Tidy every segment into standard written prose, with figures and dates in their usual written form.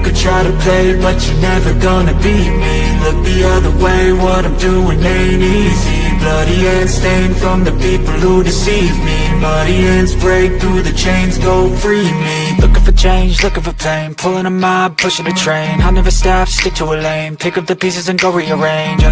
could try to play, but you're never gonna beat me. Look the other way, what I'm doing ain't easy. Bloody hands stained from the people who deceive me. Muddy hands break through the chains, go free me. Looking for change, looking for pain, pulling a mob, pushing a train. I'll never stop, stick to a lane, pick up the pieces and go rearrange.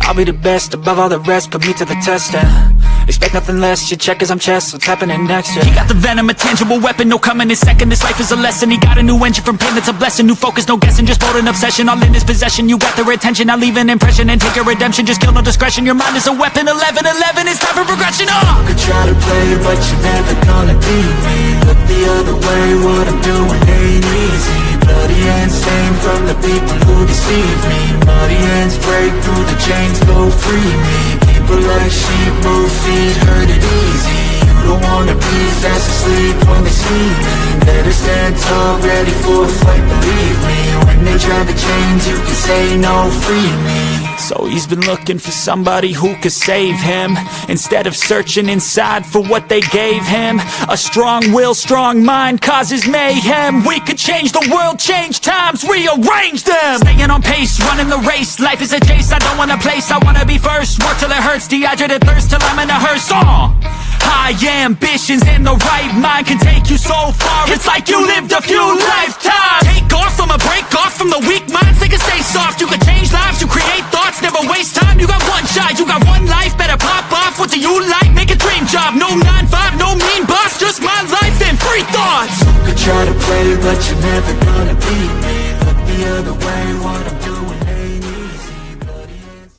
I'll be the best above all the rest, put me to the test and expect nothing less, your check is I'm chess, what's happening next, yeah. He got the venom, a tangible weapon, no coming in second. This life is a lesson, he got a new engine from pain that's a blessing. New focus, no guessing, just bold and obsession, all in his possession. You got their attention, I'll leave an impression and take your redemption. Just kill no discretion, your mind is a weapon. 11-11, it's time for progression, You could try to play, but you're never gonna beat me. Look the other way, what I'm doing ain't easy. Bloody hands stained from the people who deceive me. Muddy hands break through the chains, go free me. People like sheep move feet, hurt it easy. You don't wanna be fast asleep when they see me. Better stand tall, ready for a fight, believe me. When they try to change, you can say no, free me. So he's been looking for somebody who could save him, instead of searching inside for what they gave him. A strong will, strong mind causes mayhem. We could change the world, change times, rearrange them. Staying on pace, running the race. Life is a chase, I don't want a place, I wanna be first. Work till it hurts, dehydrated thirst till I'm in a hearse. High ambitions and the right mind can take you so far. It's like you lived a few lifetimes. Take off from a break off from the weak minds, they can stay soft. You can change lives, you create thoughts, never waste time. You got one shot, you got one life, better pop off. What do you like? Make a dream job. No 9-5, no mean boss, just my life and free thoughts. You could try to play, but you're never gonna beat me. Look the other way, what I'm doing ain't easy. Bloody hands.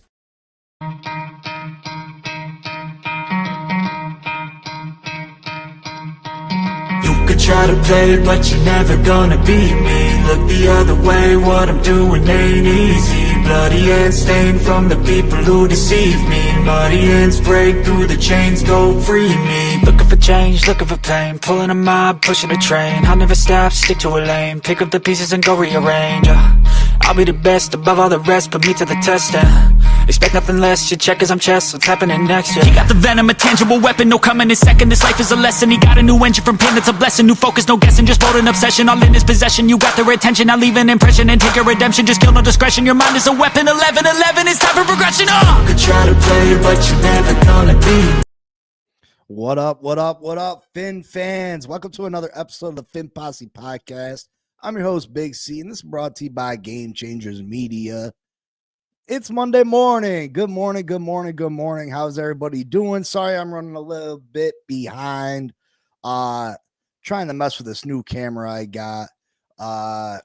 You could try to play, but you're never gonna beat me. Look the other way, what I'm doing ain't easy. Bloody hands stained from the people who deceive me. Muddy hands break through the chains, go free me. Looking for change, looking for pain, pulling a mob, pushing a train. I'll never stop, stick to a lane, pick up the pieces and go rearrange. I'll be the best above all the rest, put me to the test and expect nothing less, your check is I'm chess, what's happening next, yeah. He got the venom, a tangible weapon, no coming in second. This life is a lesson, he got a new engine from pain that's a blessing. New focus, no guessing, just bold and obsession, all in his possession. You got their attention, I'll leave an impression and take your redemption. Just kill no discretion, your mind is a weapon. 11-11, it's time for progression, You could try to play, but you're never gonna beat. What up, Finn fans? Welcome to another episode of the Finn Posse Podcast. I'm your host, Big C, and this is brought to you by Game Changers Media. It's Monday morning. Good morning. How's everybody doing? Sorry, I'm running a little bit behind. Trying to mess with this new camera I got. I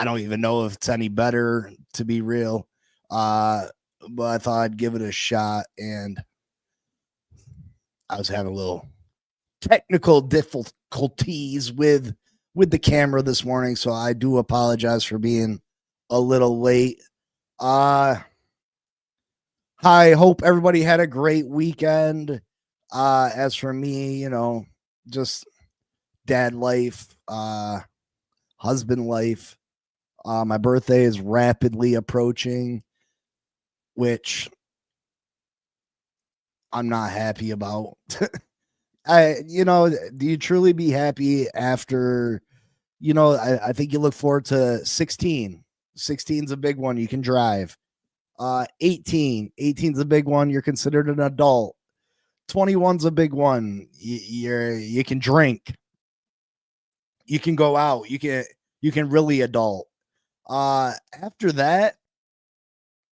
don't even know if it's any better, to be real. But I thought I'd give it a shot, and I was having a little technical difficulties with the camera this morning, so I do apologize for being a little late. I hope everybody had a great weekend. As for me, just dad life, husband life. My birthday is rapidly approaching, which I'm not happy about. Do you truly be happy after, I think you look forward to 16. 16's a big one. You can drive. 18's a big one. You're considered an adult. 21's a big one. You can drink. You can go out. You can really adult. After that,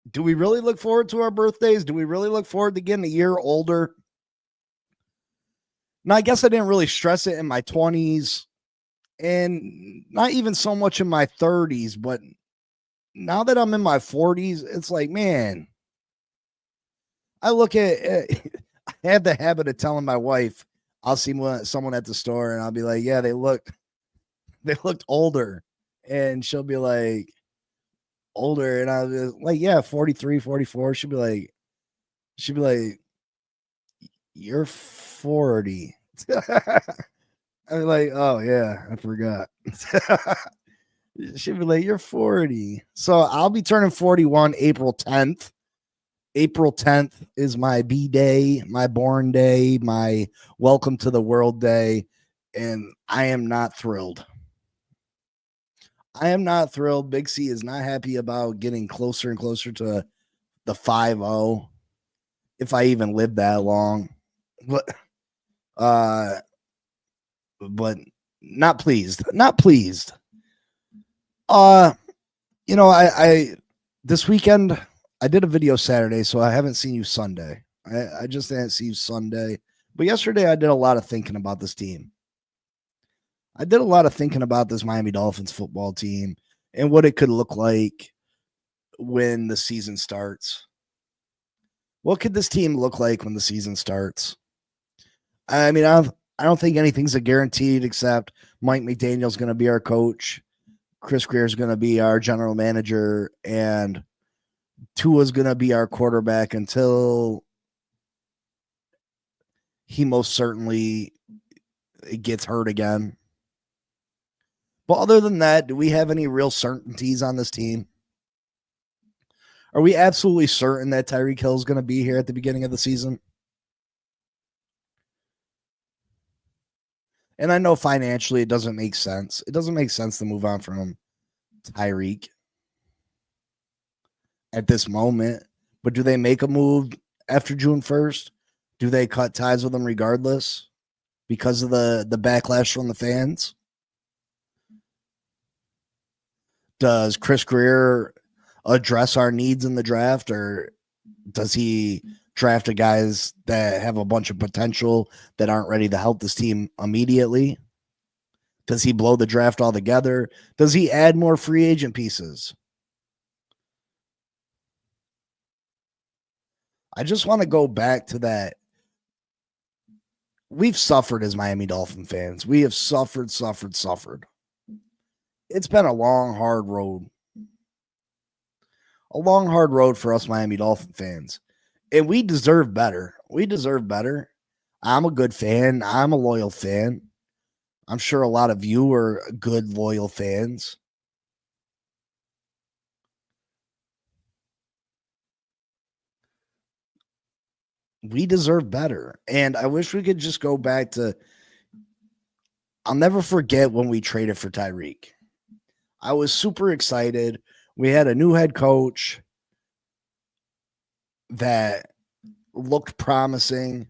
do we really look forward to our birthdays? Do we really look forward to getting a year older? Now, I guess I didn't really stress it in my 20s and not even so much in my 30s, but now that I'm in my 40s, it's like, man, I look at it. I have the habit of telling my wife, I'll see someone at the store and I'll be like, yeah, they looked older. And she'll be like, older. And I'll be like, yeah, 43, 44. She'll be like, you're 40. I'm like, oh yeah, I forgot. She'll be like, you're 40. So I'll be turning 41 April 10th. April 10th is my B-day, my born day, my welcome to the world day. And I am not thrilled. I am not thrilled. Big C is not happy about getting closer and closer to the 5-0, if I even live that long. But not pleased. Not pleased. I this weekend I did a video Saturday, so I haven't seen you Sunday. I just didn't see you Sunday. But yesterday I did a lot of thinking about this team. I did a lot of thinking about this Miami Dolphins football team and what it could look like when the season starts. What could this team look like when the season starts? I mean, I don't think anything's a guaranteed except Mike McDaniel's going to be our coach. Chris Greer's going to be our general manager, and Tua's going to be our quarterback until he most certainly gets hurt again. But other than that, do we have any real certainties on this team? Are we absolutely certain that Tyreek Hill is going to be here at the beginning of the season? And I know financially it doesn't make sense. It doesn't make sense to move on from Tyreek at this moment. But do they make a move after June 1st? Do they cut ties with him regardless because of the backlash from the fans? Does Chris Greer address our needs in the draft, or does he draft guys that have a bunch of potential that aren't ready to help this team immediately? Does he blow the draft altogether? Does he add more free agent pieces? I just want to go back to that. We've suffered as Miami Dolphin fans. We have suffered. It's been a long, hard road. A long, hard road for us Miami Dolphin fans. And we deserve better. I'm a good fan. I'm a loyal fan. I'm sure a lot of you are good, loyal fans. We deserve better. And I wish we could just go back to, I'll never forget when we traded for Tyreek. I was super excited. We had a new head coach that looked promising.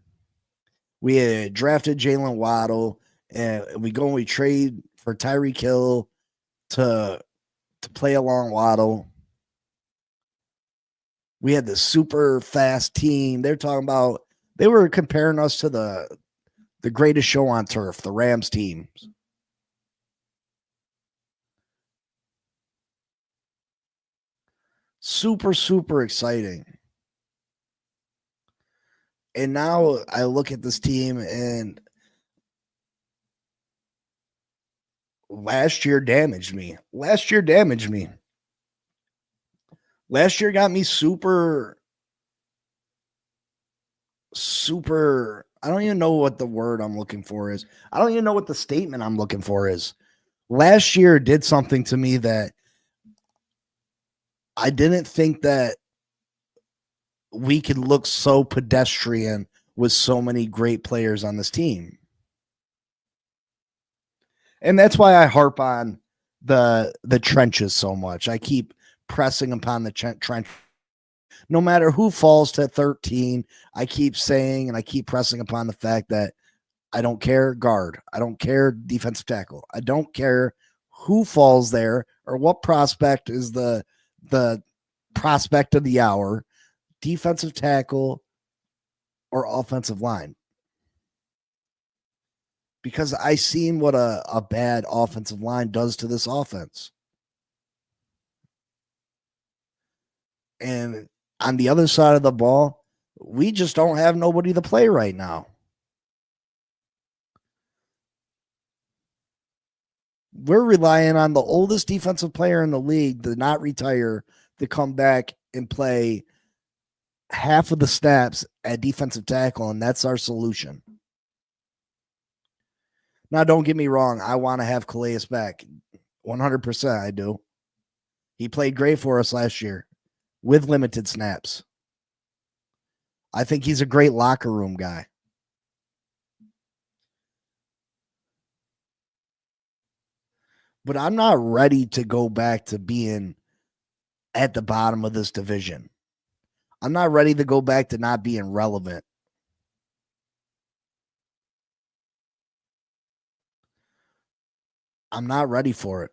We had drafted Jalen Waddle, and we trade for Tyreek Hill to play along Waddle. We had this super fast team. They were comparing us to the greatest show on turf, the Rams team. Super, super exciting. And now I look at this team, and last year damaged me. Last year got me super, I don't even know what the word I'm looking for is. I don't even know what the statement I'm looking for is. Last year did something to me that I didn't think that we could look so pedestrian with so many great players on this team. And that's why I harp on the trenches so much. I keep pressing upon the trench. No matter who falls to 13, I keep saying and I keep pressing upon the fact that I don't care guard. I don't care defensive tackle. I don't care who falls there or what prospect is the prospect of the hour, defensive tackle or offensive line. Because I seen what a bad offensive line does to this offense. And on the other side of the ball, we just don't have nobody to play right now. We're relying on the oldest defensive player in the league to not retire, to come back and play half of the snaps at defensive tackle, and that's our solution. Now, don't get me wrong. I want to have Calais back. 100% I do. He played great for us last year with limited snaps. I think he's a great locker room guy. but I'm not ready to go back to being at the bottom of this division. I'm not ready to go back to not being relevant. I'm not ready for it.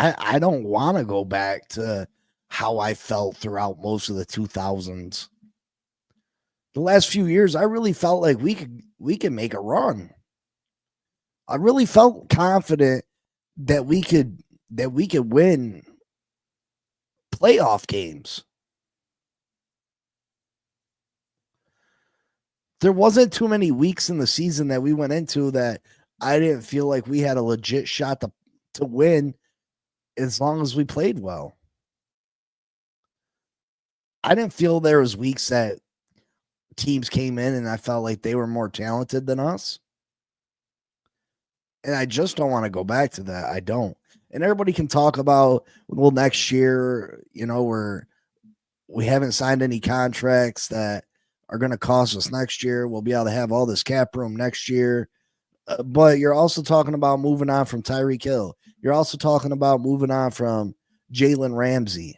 I don't want to go back to how I felt throughout most of the 2000s. The last few years, I really felt like we could make a run. I really felt confident that we could win playoff games. There wasn't too many weeks in the season that we went into that I didn't feel like we had a legit shot to win as long as we played well. I didn't feel there was weeks that teams came in and I felt like they were more talented than us. And I just don't want to go back to that. I don't. And everybody can talk about, well, next year, we haven't signed any contracts that are going to cost us next year. We'll be able to have all this cap room next year. But you're also talking about moving on from Tyreek Hill. You're also talking about moving on from Jalen Ramsey.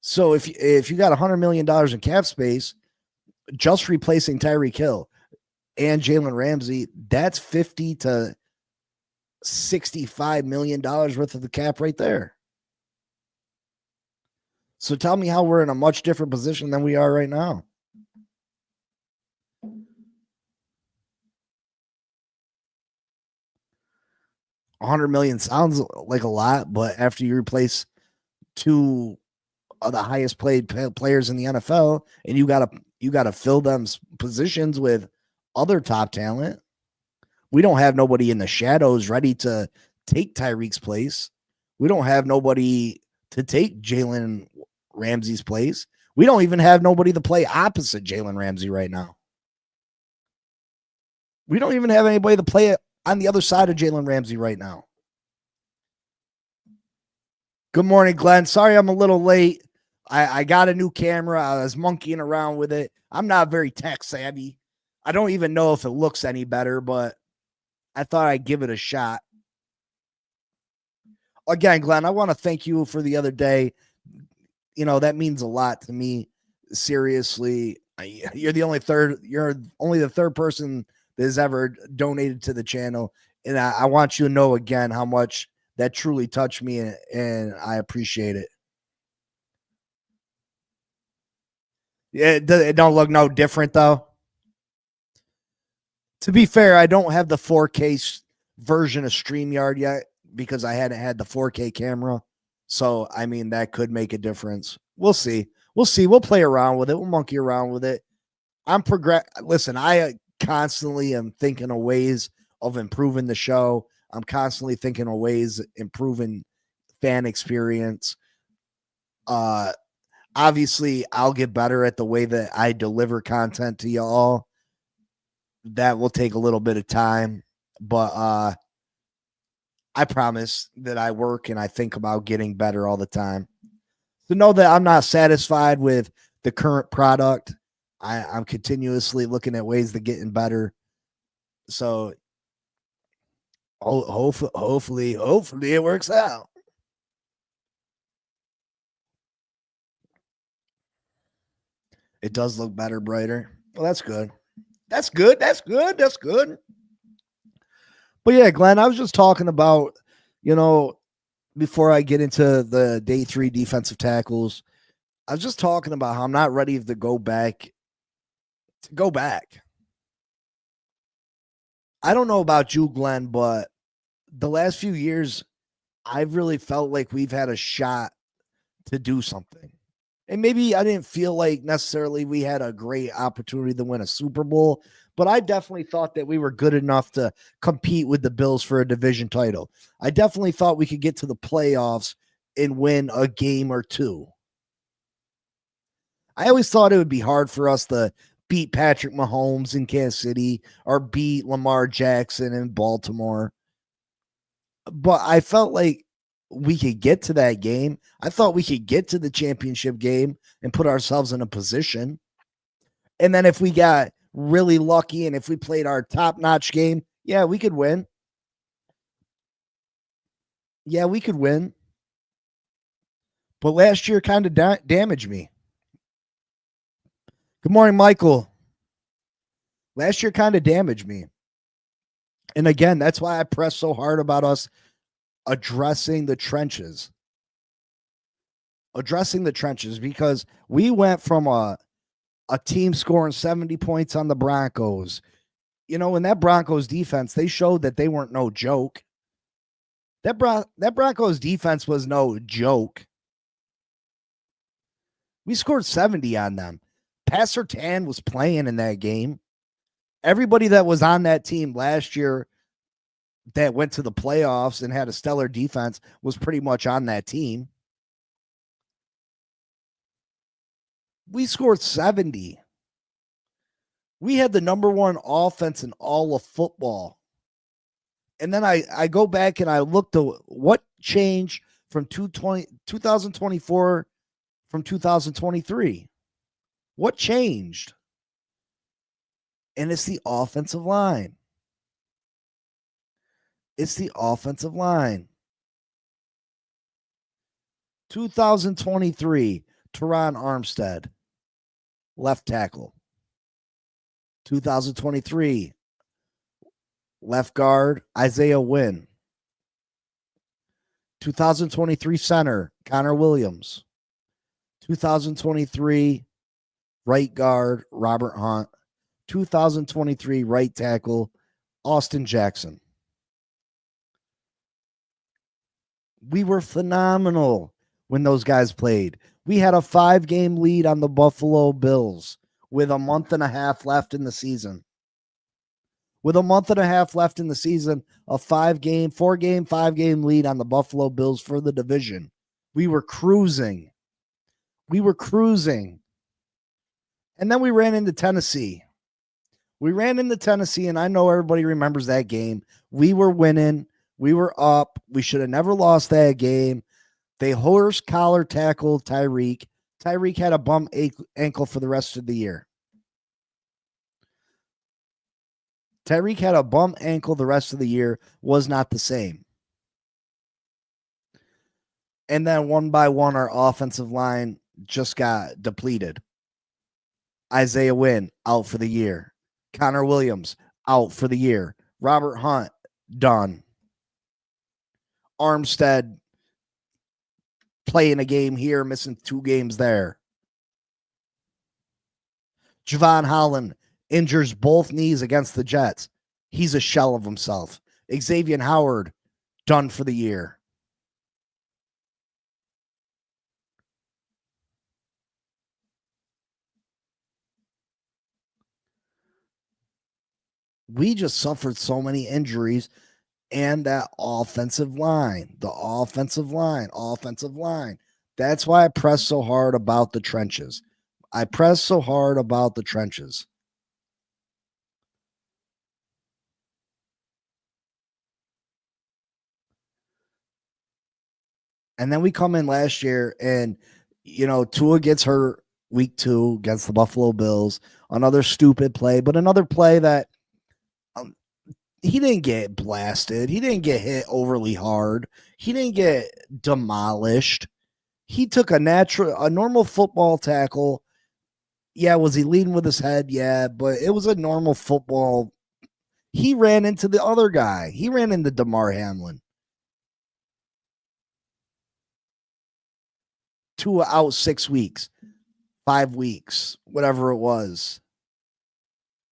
So if you got $100 million in cap space, just replacing Tyreek Hill and Jalen Ramsey, that's $50 to $65 million worth of the cap right there. So tell me how we're in a much different position than we are right now. $100 million sounds like a lot, but after you replace two of the highest paid players in the NFL, and you gotta fill them positions with other top talent. We don't have nobody in the shadows ready to take Tyreek's place. We don't have nobody to take Jalen Ramsey's place. We don't even have nobody to play opposite Jalen Ramsey right now. We don't even have anybody to play on the other side of Jalen Ramsey right now. Good morning, Glenn. Sorry I'm a little late. I got a new camera. I was monkeying around with it. I'm not very tech savvy. I don't even know if it looks any better, but I thought I'd give it a shot. Again, Glenn, I want to thank you for the other day. You know, that means a lot to me. Seriously, you're only the third person that has ever donated to the channel. And I want you to know again how much that truly touched me, and I appreciate it. Yeah, it don't look no different though. To be fair, I don't have the 4K version of StreamYard yet because I hadn't had the 4K camera. So, I mean, that could make a difference. We'll see. We'll play around with it. We'll monkey around with it. Listen, I constantly am thinking of ways of improving the show. I'm constantly thinking of ways improving fan experience. Obviously, I'll get better at the way that I deliver content to y'all. That will take a little bit of time, but I promise that I work and I think about getting better all the time. So know that I'm not satisfied with the current product. I'm continuously looking at ways to getting better. So hopefully it works out. It does look better, brighter. Well, that's good. That's good. But yeah, Glenn, I was just talking about, before I get into the day 3 defensive tackles, I was just talking about how I'm not ready to go back. I don't know about you, Glenn, but the last few years, I've really felt like we've had a shot to do something. And maybe I didn't feel like necessarily we had a great opportunity to win a Super Bowl, but I definitely thought that we were good enough to compete with the Bills for a division title. I definitely thought we could get to the playoffs and win a game or two. I always thought it would be hard for us to beat Patrick Mahomes in Kansas City or beat Lamar Jackson in Baltimore. But I felt like we could get to that game. I thought we could get to the championship game and put ourselves in a position. And then if we got really lucky and if we played our top-notch game, yeah, we could win. Yeah, we could win. But last year kind of damaged me. Good morning, Michael. Last year kind of damaged me. And again, that's why I press so hard about us addressing the trenches. Addressing the trenches, because we went from a team scoring 70 points on the Broncos. You know, in that Broncos defense, they showed that they weren't no joke. That Broncos defense was no joke. We scored 70 on them. Pat Surtain was playing in that game. Everybody that was on that team last year that went to the playoffs and had a stellar defense was pretty much on that team. We scored 70. We had the number one offense in all of football. And then I go back and I looked at what changed from 2024 from 2023. What changed? And it's the offensive line. It's the offensive line. 2023, Teron Armstead, left tackle. 2023, left guard, Isaiah Wynn. 2023 center, Connor Williams. 2023 right guard, Robert Hunt. 2023 right tackle, Austin Jackson. We were phenomenal when those guys played. We had a 5-game lead on the Buffalo Bills with a month and a half left in the season. With a month and a half left in the season, a 5-game lead on the Buffalo Bills for the division. We were cruising. And then we ran into Tennessee. And I know everybody remembers that game. We were winning. We were up. We should have never lost that game. They horse collar tackled Tyreek. Tyreek had a bum ankle for the rest of the year. Tyreek had a bum ankle the rest of the year, was not the same. And then one by one, our offensive line just got depleted. Isaiah Wynn, out for the year. Connor Williams, out for the year. Robert Hunt, done. Armstead, playing a game here, missing 2 games there. Javon Holland injures both knees against the Jets. He's a shell of himself. Xavier Howard, done for the year. We just suffered so many injuries, and that offensive line, the offensive line. That's why I press so hard about the trenches. And then we come in last year and, you know, Tua gets hurt week 2 against the Buffalo Bills. Another stupid play, but another play that he didn't get blasted. He didn't get hit overly hard. He didn't get demolished. He took a normal football tackle. Yeah, was he leading with his head? Yeah, but it was a normal football. He ran into the other guy. He ran into DeMar Hamlin. Tua out 6 weeks, 5 weeks, whatever it was.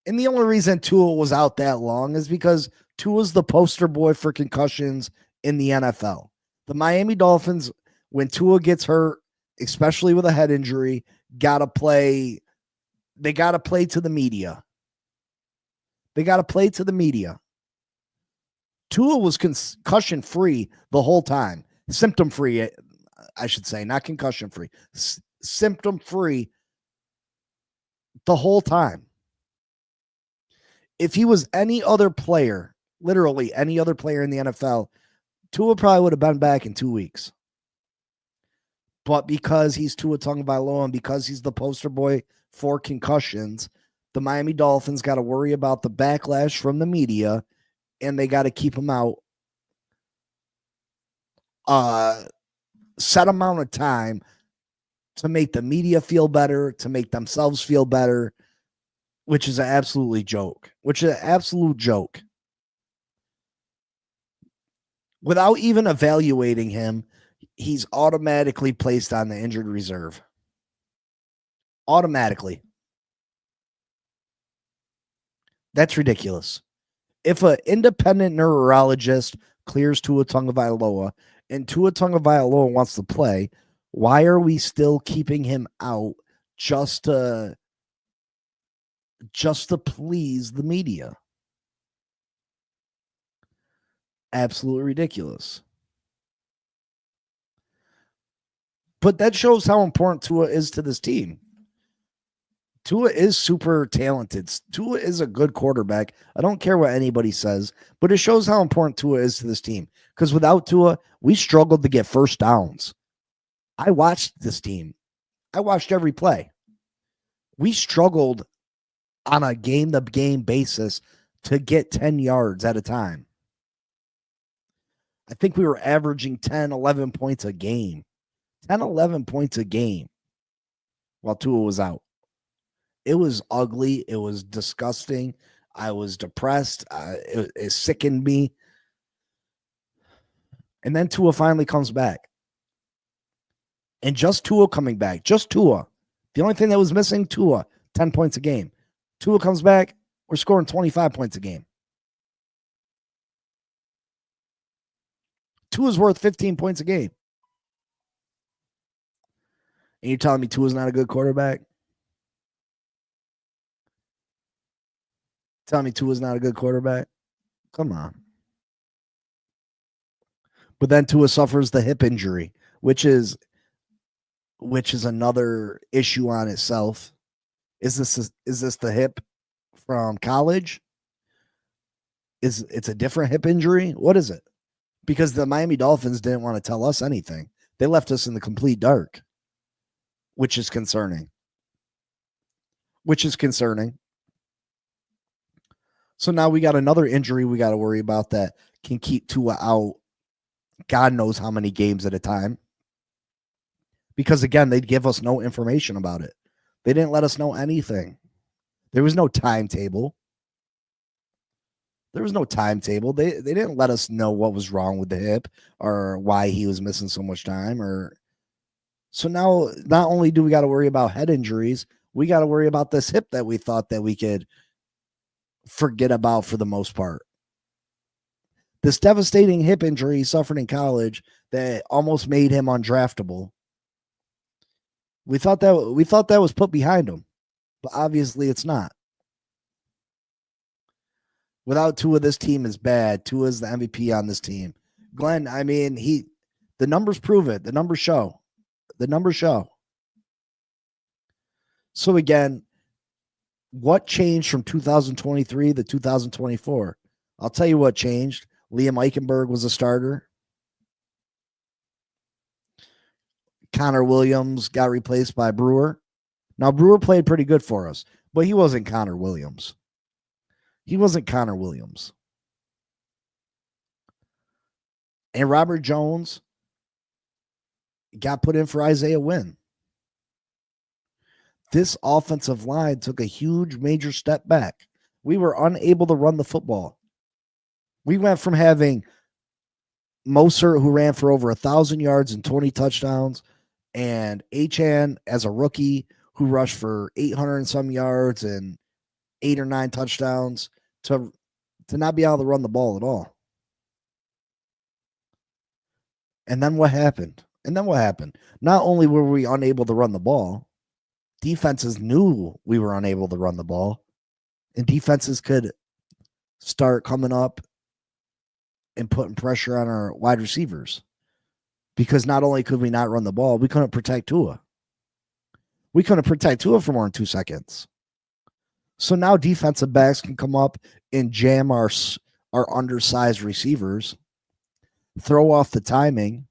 And the only reason Tua was out that long is because Tua's the poster boy for concussions in the NFL. The Miami Dolphins, when Tua gets hurt, especially with a head injury, gotta play. They gotta play to the media. Tua was concussion free the whole time. Symptom free, I should say, not concussion free. Symptom free the whole time. If he was any other player, literally any other player in the NFL, Tua probably would have been back in 2 weeks. But because he's Tua Tagovailoa and because he's the poster boy for concussions, the Miami Dolphins got to worry about the backlash from the media, and they got to keep him out set amount of time to make the media feel better, to make themselves feel better, which is an absolute joke. Without even evaluating him, he's automatically placed on the injured reserve. Automatically. That's ridiculous. If an independent neurologist clears Tua Tagovailoa and Tua Tagovailoa wants to play, why are we still keeping him out just to please the media? Absolutely ridiculous. But that shows how important Tua is to this team. Tua is super talented. Tua is a good quarterback. I don't care what anybody says, but it shows how important Tua is to this team. Because without Tua, we struggled to get first downs. I watched this team. I watched every play. We struggled on a game-to-game basis to get 10 yards at a time. I think we were averaging 10, 11 points a game. 10, 11 points a game while Tua was out. It was ugly. It was disgusting. I was depressed. It sickened me. And then Tua finally comes back. And just Tua coming back. Just Tua. The only thing that was missing, Tua. 10 points a game. Tua comes back. We're scoring 25 points a game. Tua's worth 15 points a game. And you're telling me Tua's not a good quarterback? Tell me Tua's not a good quarterback? Come on. But then Tua suffers the hip injury, which is another issue on itself. Is this the hip from college? It's a different hip injury? What is it? Because the Miami Dolphins didn't want to tell us anything. They left us in the complete dark, which is concerning. So now we got another injury we got to worry about that can keep Tua out God knows how many games at a time. Because again, they'd give us no information about it. They didn't let us know anything. There was no timetable. They didn't let us know what was wrong with the hip or why he was missing so much time. So now not only do we got to worry about head injuries, we got to worry about this hip that we thought that we could forget about for the most part. This devastating hip injury he suffered in college that almost made him undraftable. We thought that was put behind him, but obviously it's not. Without Tua, this team is bad. Tua is the MVP on this team. Glenn, I mean, the numbers prove it. The numbers show. So again, what changed from 2023 to 2024? I'll tell you what changed. Liam Eichenberg was a starter. Connor Williams got replaced by Brewer. Now, Brewer played pretty good for us, but he wasn't Connor Williams. And Robert Jones got put in for Isaiah Wynn. This offensive line took a huge major step back. We were unable to run the football. We went from having Moser, who ran for over 1,000 yards and 20 touchdowns, and Achane as a rookie who rushed for 800 and some yards and 8 or 9 touchdowns, to not be able to run the ball at all. And then what happened? Not only were we unable to run the ball, defenses knew we were unable to run the ball, and defenses could start coming up and putting pressure on our wide receivers. Because not only could we not run the ball, we couldn't protect Tua. We couldn't protect Tua for more than 2 seconds. So now defensive backs can come up and jam our undersized receivers. throw off the timing.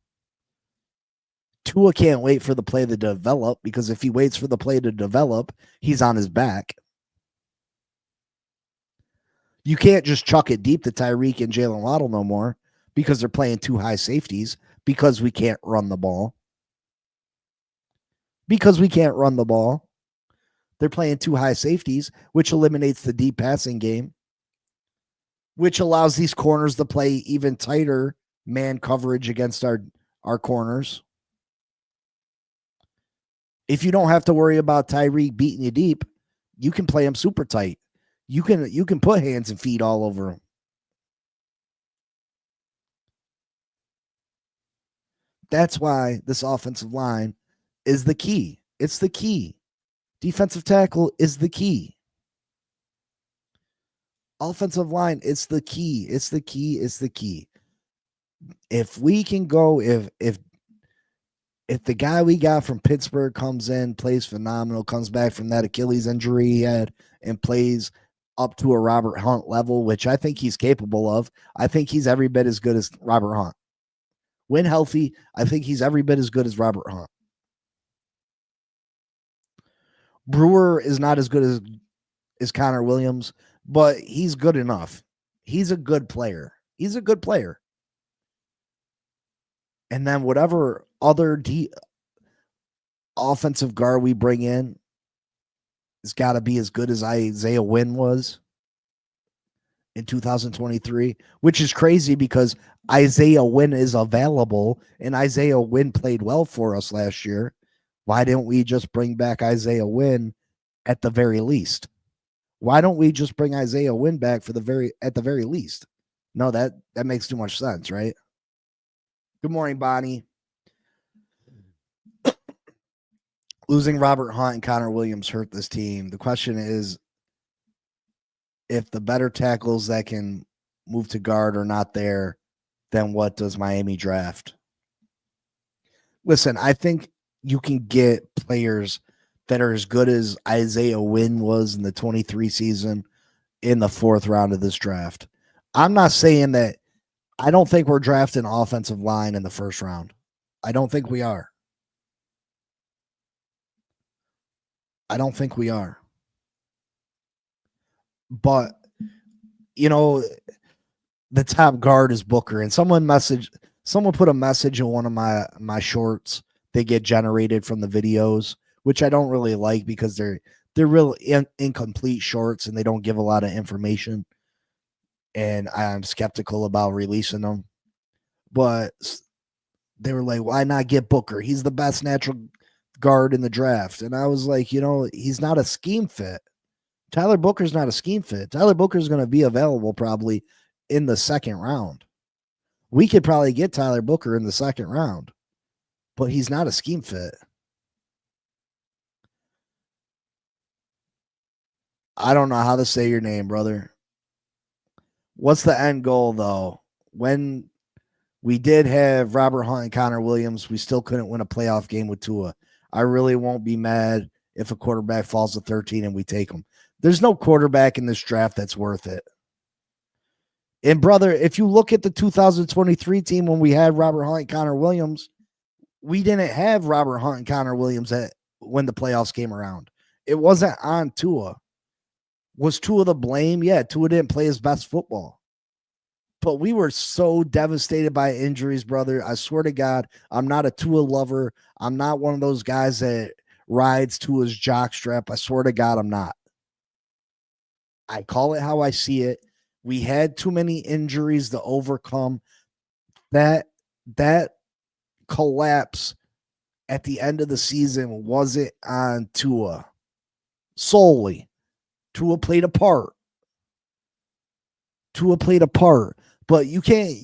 Tua can't wait for the play to develop, because if he waits for the play to develop, he's on his back. You can't just chuck it deep to Tyreek and Jalen Waddle no more, because they're playing two high safeties, because we can't run the ball. They're playing two high safeties, which eliminates the deep passing game, which allows these corners to play even tighter man coverage against our corners. If you don't have to worry about Tyreek beating you deep, you can play him super tight. You can put hands and feet all over him. That's why this offensive line is the key. It's the key. Defensive tackle is the key. Offensive line, it's the key. It's the key. It's the key. If we can go, if the guy we got from Pittsburgh comes in, plays phenomenal, comes back from that Achilles injury he had, and plays up to a Robert Hunt level, which I think he's capable of. I think he's every bit as good as Robert Hunt. When healthy, I think he's every bit as good as Robert Hunt. Brewer is not as good as Connor Williams, but he's good enough. He's a good player. And then whatever other offensive guard we bring in has got to be as good as Isaiah Wynn was in 2023, which is crazy because Isaiah Wynn is available and Isaiah Wynn played well for us last year. Why didn't we just bring back Isaiah Wynn at the very least? Why don't we just bring Isaiah Wynn back at the very least? No, that makes too much sense, right? Good morning, Bonnie. Losing Robert Hunt and Connor Williams hurt this team. The question is, if the better tackles that can move to guard are not there, then what does Miami draft? Listen, I think you can get players that are as good as Isaiah Wynn was in the 23 season in the 4th round of this draft. I'm not saying that. I don't think we're drafting offensive line in the 1st round. I don't think we are. But, the top guard is Booker. And someone put a message in one of my shorts that get generated from the videos, which I don't really like because they're real incomplete shorts and they don't give a lot of information. And I'm skeptical about releasing them. But they were like, why not get Booker? He's the best natural guard in the draft. And I was like, he's not a scheme fit. Tyler Booker's not a scheme fit. Tyler Booker's going to be available probably in the 2nd round. We could probably get Tyler Booker in the 2nd round, but he's not a scheme fit. I don't know how to say your name, brother. What's the end goal, though? When we did have Robert Hunt and Connor Williams, we still couldn't win a playoff game with Tua. I really won't be mad if a quarterback falls to 13 and we take him. There's no quarterback in this draft that's worth it. And, brother, if you look at the 2023 team when we had Robert Hunt and Connor Williams, we didn't have Robert Hunt and Connor Williams when the playoffs came around. It wasn't on Tua. Was Tua the blame? Yeah, Tua didn't play his best football. But we were so devastated by injuries, brother. I swear to God, I'm not a Tua lover. I'm not one of those guys that rides Tua's jockstrap. I swear to God, I'm not. I call it how I see it. We had too many injuries to overcome. That collapse at the end of the season wasn't on Tua solely. Tua played a part. But you can't,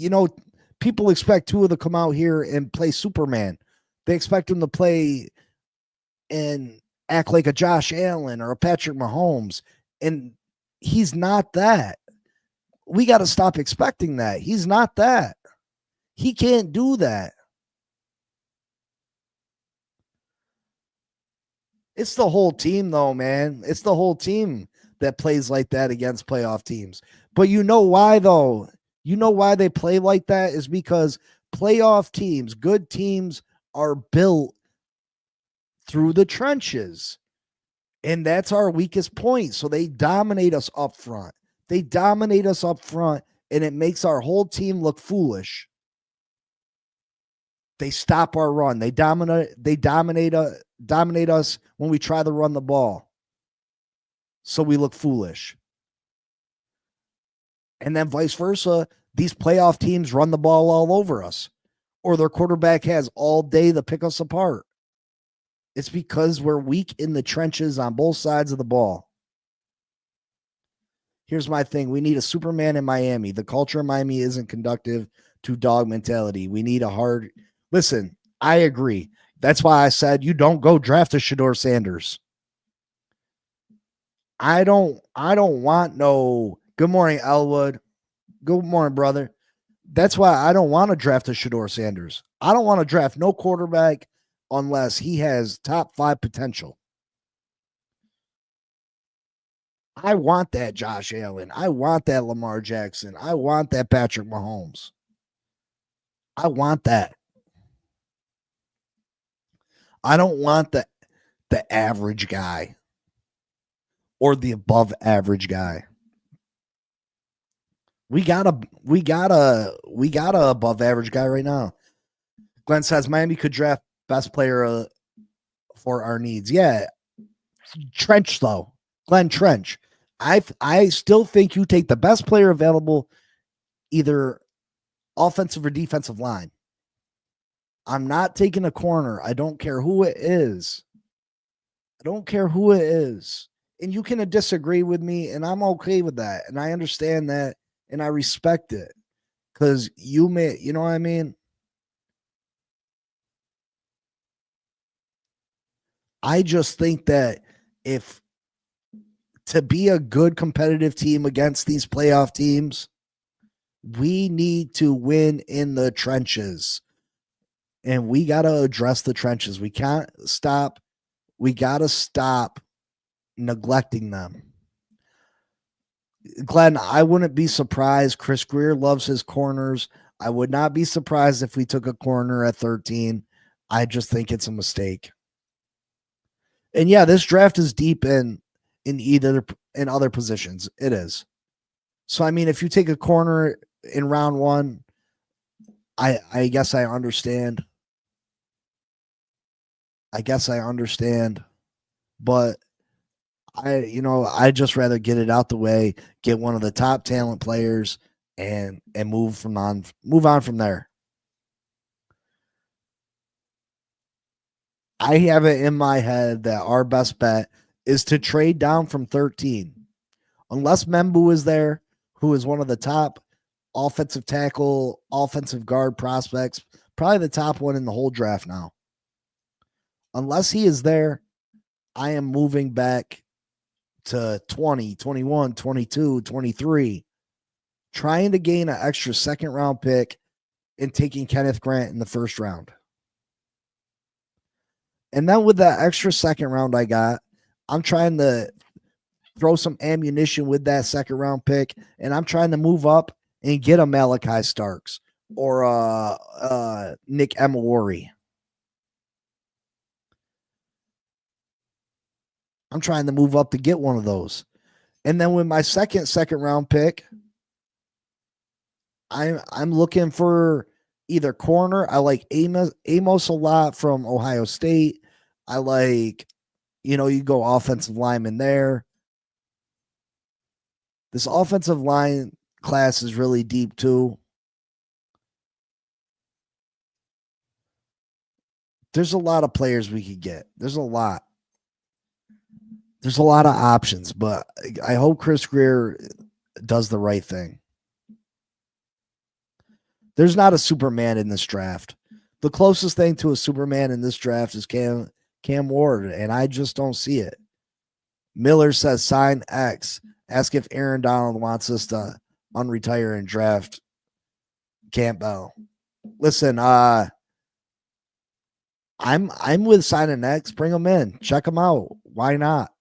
people expect Tua to come out here and play Superman. They expect him to play and act like a Josh Allen or a Patrick Mahomes. And he's not that. We got to stop expecting that. He's not that. He can't do that. It's the whole team, though, man. It's the whole team that plays like that against playoff teams. But you know why, though? You know why they play like that is because playoff teams, good teams, are built through the trenches. And that's our weakest point. So they dominate us up front. And it makes our whole team look foolish. They stop our run. They dominate us when we try to run the ball. So we look foolish. And then vice versa, these playoff teams run the ball all over us, or their quarterback has all day to pick us apart. It's because we're weak in the trenches on both sides of the ball. Here's my thing. We need a Superman in Miami. The culture in Miami isn't conducive to dog mentality. We need a hard... Listen, I agree. That's why I said you don't go draft a Shedeur Sanders. I don't want no... Good morning, Elwood. Good morning, brother. That's why I don't want to draft a Shedeur Sanders. I don't want to draft no quarterback unless he has top 5 potential. I want that Josh Allen. I want that Lamar Jackson. I want that Patrick Mahomes. I want that. I don't want the average guy or the above average guy. We got a above average guy right now. Glenn says Miami could draft best player for our needs. Yeah. Trench though. Glenn Trench. I still think you take the best player available, either offensive or defensive line. I'm not taking a corner. I don't care who it is. And you can disagree with me, and I'm okay with that. And I understand that, and I respect it. Because you know what I mean? I just think that to be a good competitive team against these playoff teams, we need to win in the trenches. And we got to address the trenches. We got to stop neglecting them. Glenn, I wouldn't be surprised. Chris Greer loves his corners. I would not be surprised if we took a corner at 13. I just think it's a mistake. And yeah, this draft is deep in other positions. It is. So, I mean, if you take a corner in round 1, I guess I understand. But I just rather get it out the way, get one of the top talent players and move on from there. I have it in my head that our best bet is to trade down from 13. Unless Membu is there, who is one of the top offensive tackle, offensive guard prospects, probably the top one in the whole draft now. Unless he is there, I am moving back to 20, 21, 22, 23, trying to gain an extra second round pick and taking Kenneth Grant in the first round. And then with that extra second round I got, I'm trying to throw some ammunition with that second round pick, and I'm trying to move up and get a Malachi Starks or Nick Emawari. I'm trying to move up to get one of those. And then with my second round pick, I'm looking for either corner. I like Amos a lot from Ohio State. I like, you go offensive lineman there. This offensive line class is really deep too. There's a lot of players we could get. There's a lot of options, but I hope Chris Greer does the right thing. There's not a Superman in this draft. The closest thing to a Superman in this draft is Cam Ward, and I just don't see it. Miller says sign X. Ask if Aaron Donald wants us to unretire and draft Campbell. Listen, I'm with signing X. Bring him in. Check him out. Why not?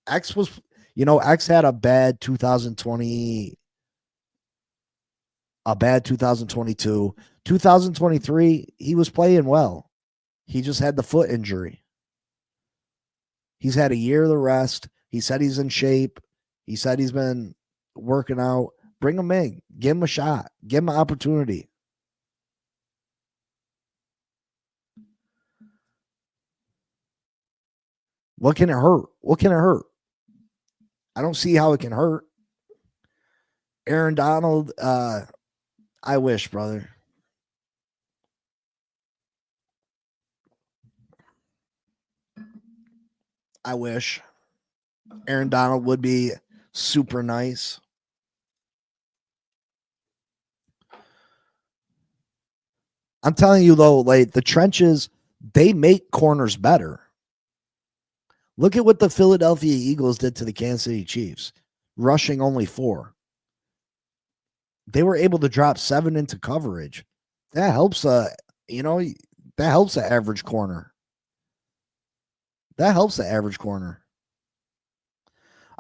X was, X had a bad 2020 a bad 2022. 2023, he was playing well. He just had the foot injury. He's had a year of the rest. He said he's in shape. He said he's been working out. Bring him in. Give him a shot. Give him an opportunity. What can it hurt? What can it hurt? I don't see how it can hurt. Aaron Donald, I wish, brother. I wish. Aaron Donald would be super nice. I'm telling you, though, like the trenches, they make corners better. Look at what the Philadelphia Eagles did to the Kansas City Chiefs, rushing only 4. They were able to drop 7 into coverage. That helps, that helps the average corner. That helps the average corner.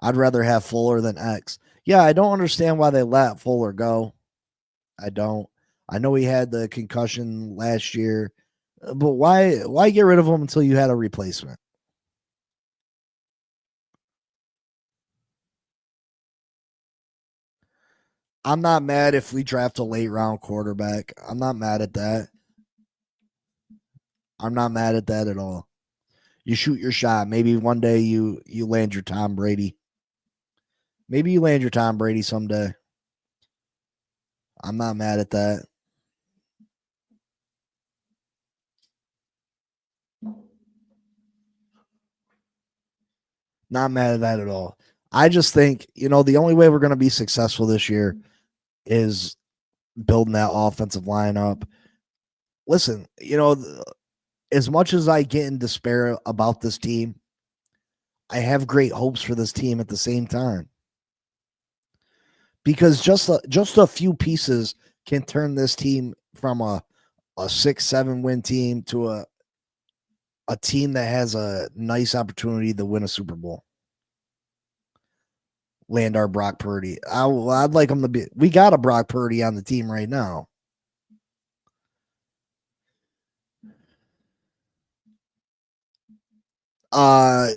I'd rather have Fuller than X. Yeah, I don't understand why they let Fuller go. I don't. I know he had the concussion last year, but why get rid of him until you had a replacement? I'm not mad if we draft a late round quarterback. I'm not mad at that. I'm not mad at that at all. You shoot your shot. Maybe one day you land your Tom Brady. Maybe you land your Tom Brady someday. I'm not mad at that. Not mad at that at all. I just think, the only way we're going to be successful this year is building that offensive line up. Listen, as much as I get in despair about this team, I have great hopes for this team at the same time. Because just a few pieces can turn this team from a 6-7 win team to a team that has a nice opportunity to win a Super Bowl. Land our Brock Purdy. I'd like him to be. We got a Brock Purdy on the team right now. I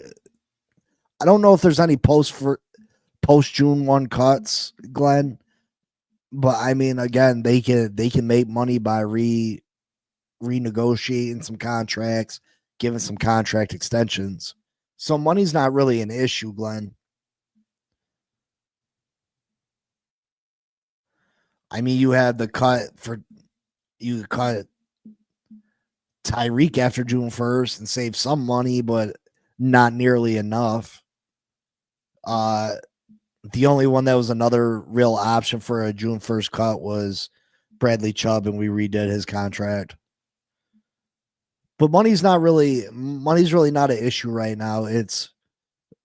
don't know if there's any post June 1 cuts, Glenn. But I mean, again, they can make money by renegotiating some contracts, giving some contract extensions. So money's not really an issue, Glenn. I mean, you had the cut Tyreek after June 1st and save some money, but not nearly enough. The only one that was another real option for a June 1st cut was Bradley Chubb, and we redid his contract. But money's really not an issue right now.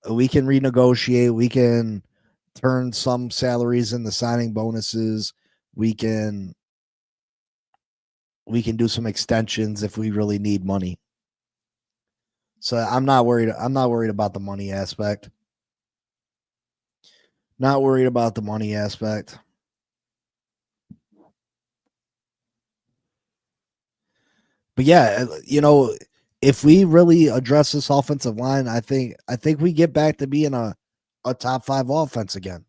We can renegotiate, we can turn some salaries into signing bonuses. We can do some extensions if we really need money. So I'm not worried about the money aspect. Not worried about the money aspect. But yeah, if we really address this offensive line, I think we get back to being a top 5 offense again.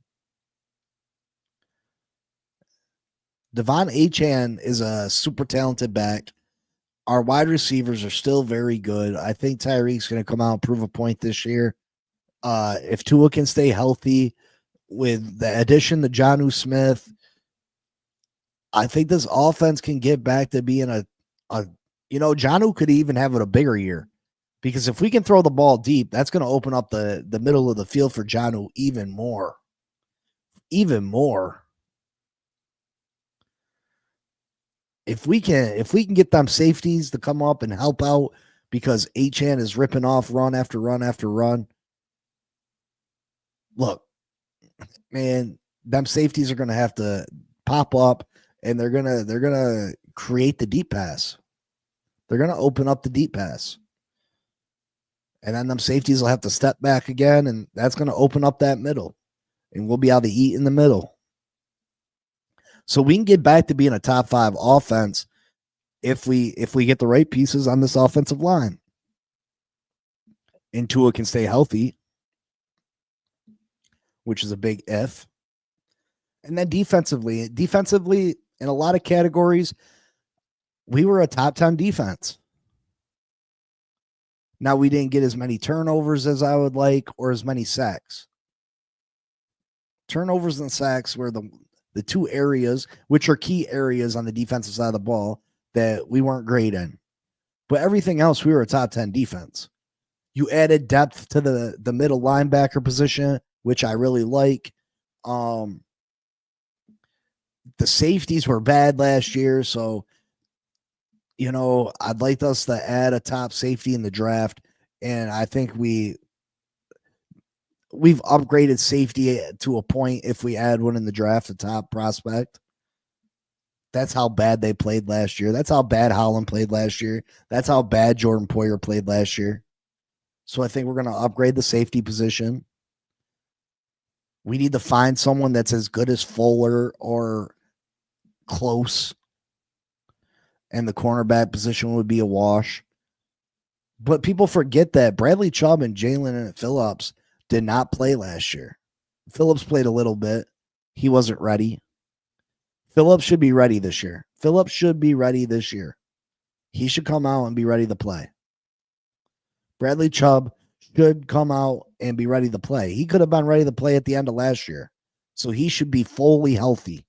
Devon Achane is a super talented back. Our wide receivers are still very good. I think Tyreek's going to come out and prove a point this year. If Tua can stay healthy with the addition to Jonnu Smith, I think this offense can get back to being Jonnu could even have a bigger year, because if we can throw the ball deep, that's going to open up the middle of the field for Jonnu even more. Even more. If we can get them safeties to come up and help out, because Achane is ripping off run after run after run. Look, man, them safeties are going to have to pop up, and they're going to create the deep pass. They're going to open up the deep pass. And then them safeties will have to step back again, and that's going to open up that middle. And we'll be able to eat in the middle. So we can get back to being a top 5 offense if we get the right pieces on this offensive line. And Tua can stay healthy, which is a big if. And then defensively in a lot of categories, we were a top 10 defense. Now, we didn't get as many turnovers as I would like or as many sacks. Turnovers and sacks were the two areas, which are key areas on the defensive side of the ball that we weren't great in. But everything else, we were a top 10 defense. You added depth to the middle linebacker position, which I really like. The safeties were bad last year, so I'd like us to add a top safety in the draft, and I think we've upgraded safety to a point. If we add one in the draft, a top prospect. That's how bad they played last year. That's how bad Holland played last year. That's how bad Jordan Poyer played last year. So I think we're going to upgrade the safety position. We need to find someone that's as good as Fuller or close. And the cornerback position would be a wash. But people forget that Bradley Chubb and Jalen Phillips did not play last year. Phillips played a little bit. He wasn't ready. Phillips should be ready this year. He should come out and be ready to play. Bradley Chubb should come out and be ready to play. He could have been ready to play at the end of last year. So he should be fully healthy.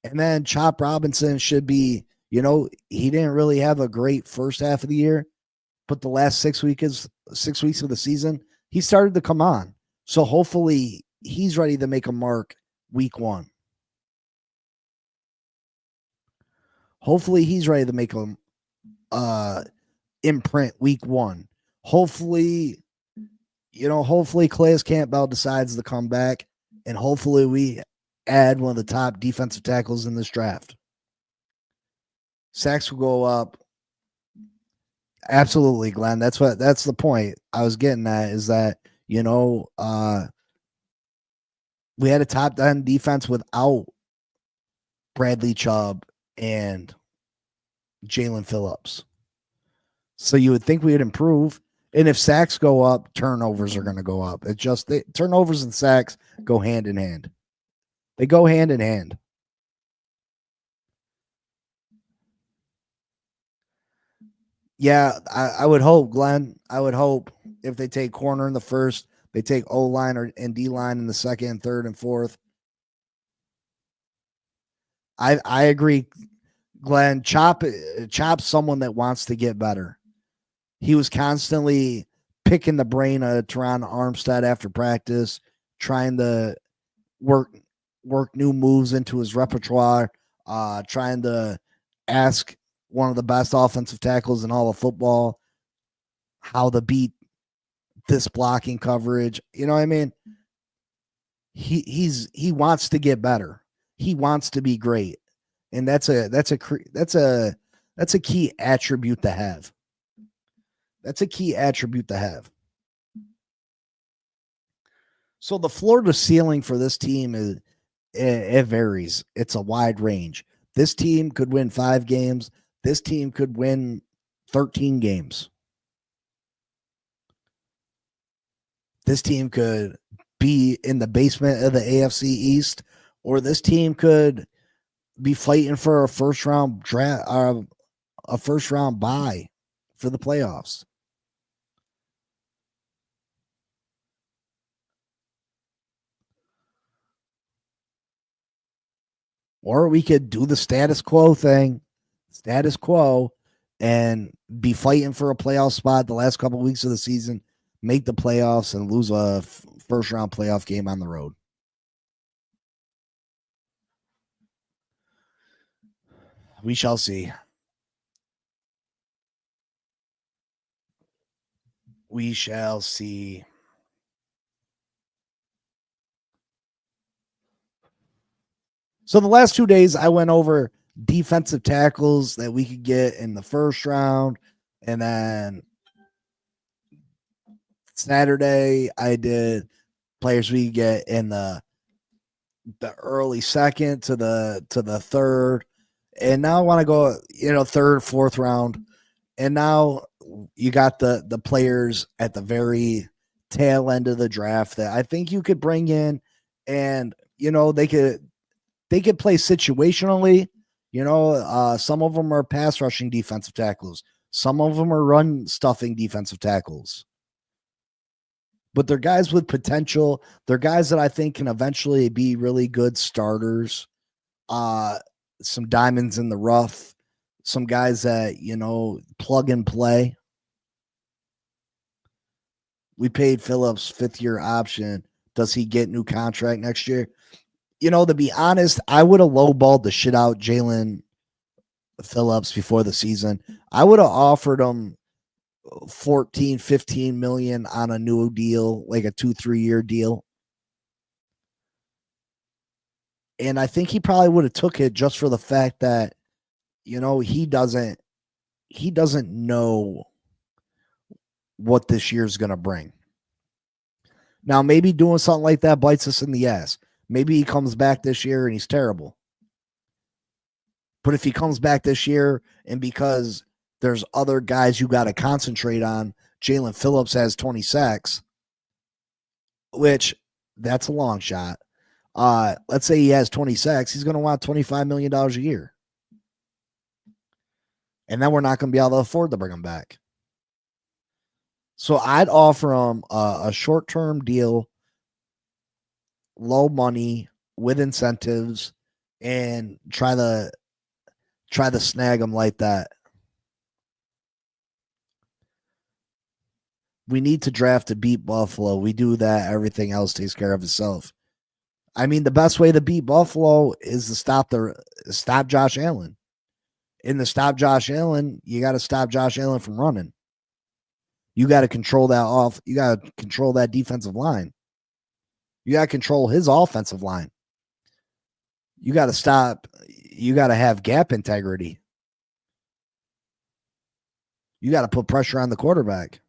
And then Chop Robinson should be, he didn't really have a great first half of the year, but the last 6 weeks of the season, he started to come on. So hopefully he's ready to make a mark week 1. Hopefully he's ready to make a imprint week 1. Hopefully Calais Campbell decides to come back, and hopefully we add one of the top defensive tackles in this draft. Sacks will go up. Absolutely, Glenn. That's the point I was getting at, is that, we had a top 10 defense without Bradley Chubb and Jalen Phillips. So you would think we would improve. And if sacks go up, turnovers are going to go up. It's just turnovers and sacks go hand in hand. They go hand in hand. Yeah, I would hope, Glenn. I would hope if they take corner in the first, they take O-line and D-line in the second and third and fourth. I agree, Glenn. Chop's someone that wants to get better. He was constantly picking the brain of Teron Armstead after practice, trying to work new moves into his repertoire, trying to ask one of the best offensive tackles in all of football how to beat this blocking coverage. You know what I mean? He wants to get better. He wants to be great. And that's a key attribute to have. That's a key attribute to have. So the floor to ceiling for this team it varies. It's a wide range. This team could win 5 games. This team could win 13 games. This team could be in the basement of the AFC East, or this team could be fighting for a first round bye for the playoffs. Or we could do the status quo thing, and be fighting for a playoff spot the last couple of weeks of the season, make the playoffs, and lose a first round playoff game on the road. We shall see. We shall see. So the last 2 days, I went over defensive tackles that we could get in the first round. And then Saturday, I did players we could get in the the early second to the third, and now I want to go, third, fourth round, and now you got the players at the very tail end of the draft that I think you could bring in, and they could play situationally. Some of them are pass rushing defensive tackles, some of them are run stuffing defensive tackles. But they're guys with potential. They're guys that I think can eventually be really good starters. Some diamonds in the rough. Some guys that, plug and play. We paid Phillips 5th-year option. Does he get new contract next year? To be honest, I would have lowballed the shit out Jalen Phillips before the season. I would have offered him 14, 15 million on a new deal, like a 2-3 year deal. And I think he probably would have took it just for the fact that, he doesn't know what this year's going to bring. Now, maybe doing something like that bites us in the ass. Maybe he comes back this year and he's terrible. But if he comes back this year and because there's other guys you got to concentrate on, Jalen Phillips has 20 sacks, which that's a long shot. Let's say he has 20 sacks. He's going to want $25 million a year. And then we're not going to be able to afford to bring him back. So I'd offer him a short-term deal, low money with incentives, and try to snag him like that. We need to draft to beat Buffalo. We do that. Everything else takes care of itself. I mean, the best way to beat Buffalo is to stop Josh Allen. In the stop Josh Allen, you got to stop Josh Allen from running. You got to control that off. You got to control that defensive line. You got to control his offensive line. You got to stop. You got to have gap integrity. You got to put pressure on the quarterback.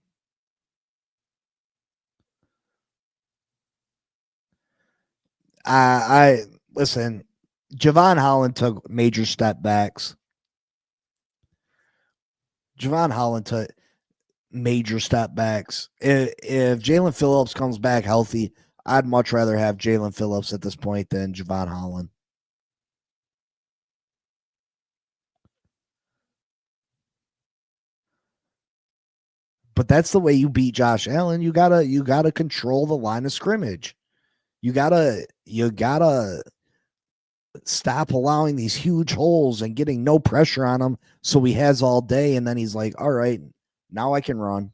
I listen, Javon Holland took major step backs. Javon Holland took major step backs. If Jalen Phillips comes back healthy, I'd much rather have Jalen Phillips at this point than Javon Holland. But that's the way you beat Josh Allen. You gotta control the line of scrimmage. You gotta stop allowing these huge holes and getting no pressure on him so he has all day, and then he's like, all right, now I can run.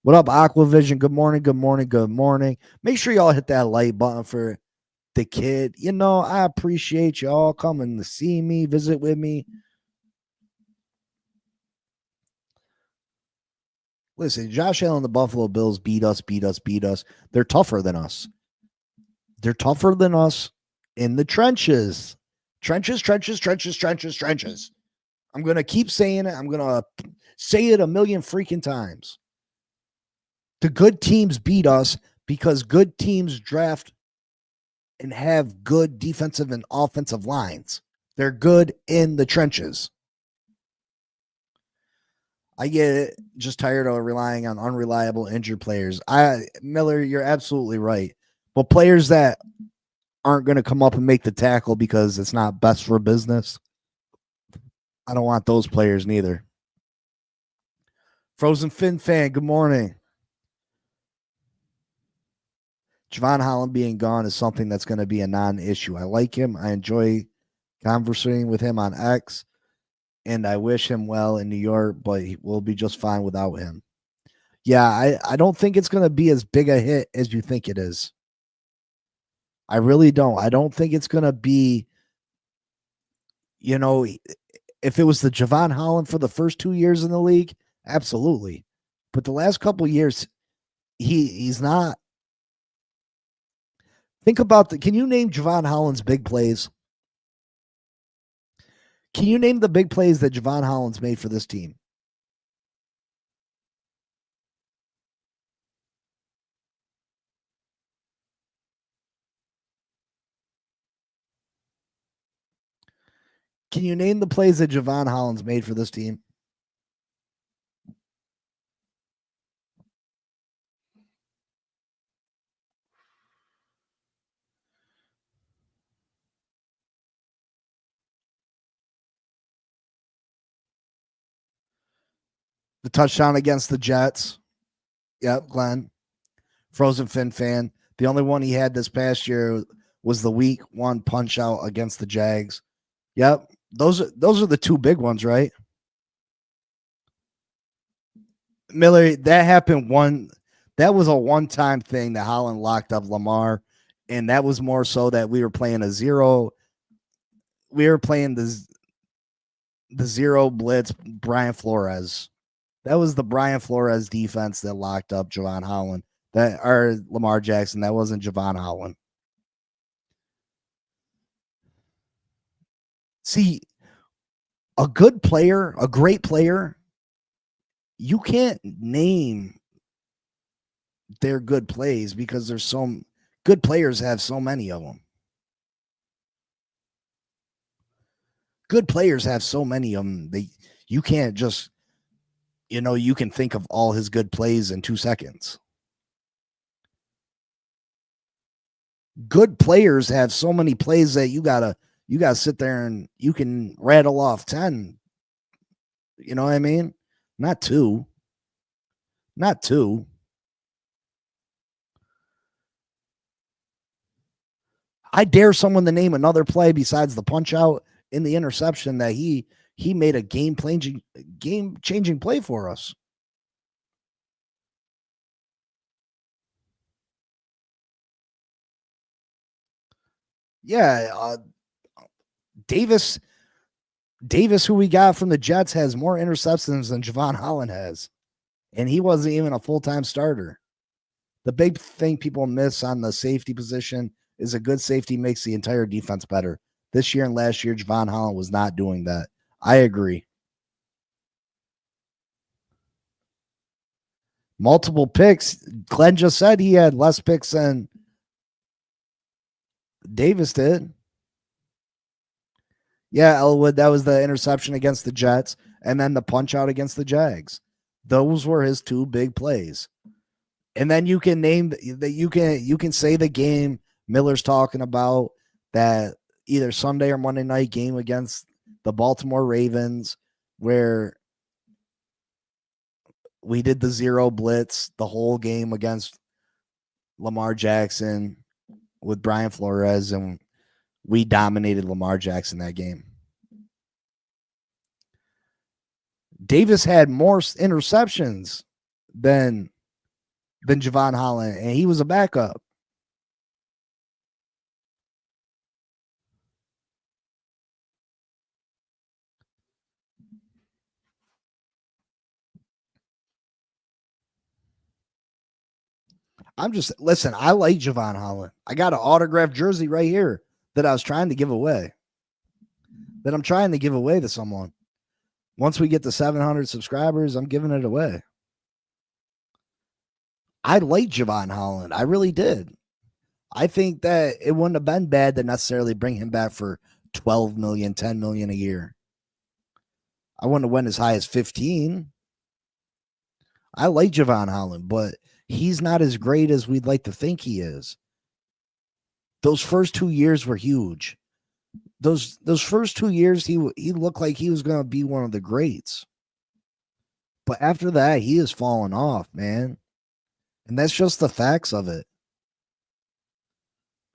What up, Aquavision? Good morning. Make sure y'all hit that like button for the kid. I appreciate y'all coming to see me, visit with me. Listen, Josh Allen and the Buffalo Bills beat us. They're tougher than us. They're tougher than us in the trenches. Trenches. I'm going to keep saying it. I'm going to say it a million freaking times. The good teams beat us because good teams draft and have good defensive and offensive lines. They're good in the trenches. I get it. Just tired of relying on unreliable injured players. Miller, you're absolutely right. But players that aren't going to come up and make the tackle because it's not best for business, I don't want those players neither. Frozen Fin fan, good morning. Javon Holland being gone is something that's going to be a non-issue. I like him. I enjoy conversing with him on X, and I wish him well in New York, but we'll be just fine without him. Yeah, I don't think it's going to be as big a hit as you think it is. I really don't. I don't think it's going to be, if it was the Javon Holland for the first 2 years in the league, absolutely. But the last couple of years, he's not. Think about can you name Javon Holland's big plays? Can you name the big plays that Javon Holland's made for this team? Can you name the plays that Javon Holland's made for this team? The touchdown against the Jets. Yep, Glenn. Frozen Fin fan. The only one he had this past year was the week 1 punch out against the Jags. Yep. Those are the two big ones, right? Miller, that happened that was a one-time thing that Holland locked up Lamar, and that was more so that we were playing the zero blitz Brian Flores. That was the Brian Flores defense that locked up Javon Holland. Or Lamar Jackson. That wasn't Javon Holland. See, a good player, a great player, you can't name their good plays because there's some good players have so many of them. Good players have so many of them. You can't just, you can think of all his good plays in 2 seconds. Good players have so many plays that you gotta sit there and you can rattle off 10. You know what I mean? Not two. I dare someone to name another play besides the punch out in the interception that he made a game changing play for us. Yeah, Davis, who we got from the Jets, has more interceptions than Javon Holland has, and he wasn't even a full-time starter. The big thing people miss on the safety position is a good safety makes the entire defense better. This year and last year, Javon Holland was not doing that. I agree. Multiple picks. Glenn just said he had less picks than Davis did. Yeah, Elwood, that was the interception against the Jets and then the punch out against the Jags. Those were his two big plays. And then you can name that you can say the game Miller's talking about, that either Sunday or Monday night game against the Baltimore Ravens where we did the zero blitz the whole game against Lamar Jackson with Brian Flores, and we dominated Lamar Jackson that game. Davis had more interceptions than Javon Holland, and he was a backup. Listen, I like Javon Holland. I got an autographed jersey right here that I was trying to give away. That I'm trying to give away to someone. Once we get to 700 subscribers, I'm giving it away. I like Javon Holland. I really did. I think that it wouldn't have been bad to necessarily bring him back for 12 million, 10 million a year. I wouldn't have went as high as 15. I like Javon Holland, but he's not as great as we'd like to think he is. Those first 2 years were huge. Those first 2 years, he looked like he was going to be one of the greats. But after that, he has fallen off, man. And that's just the facts of it.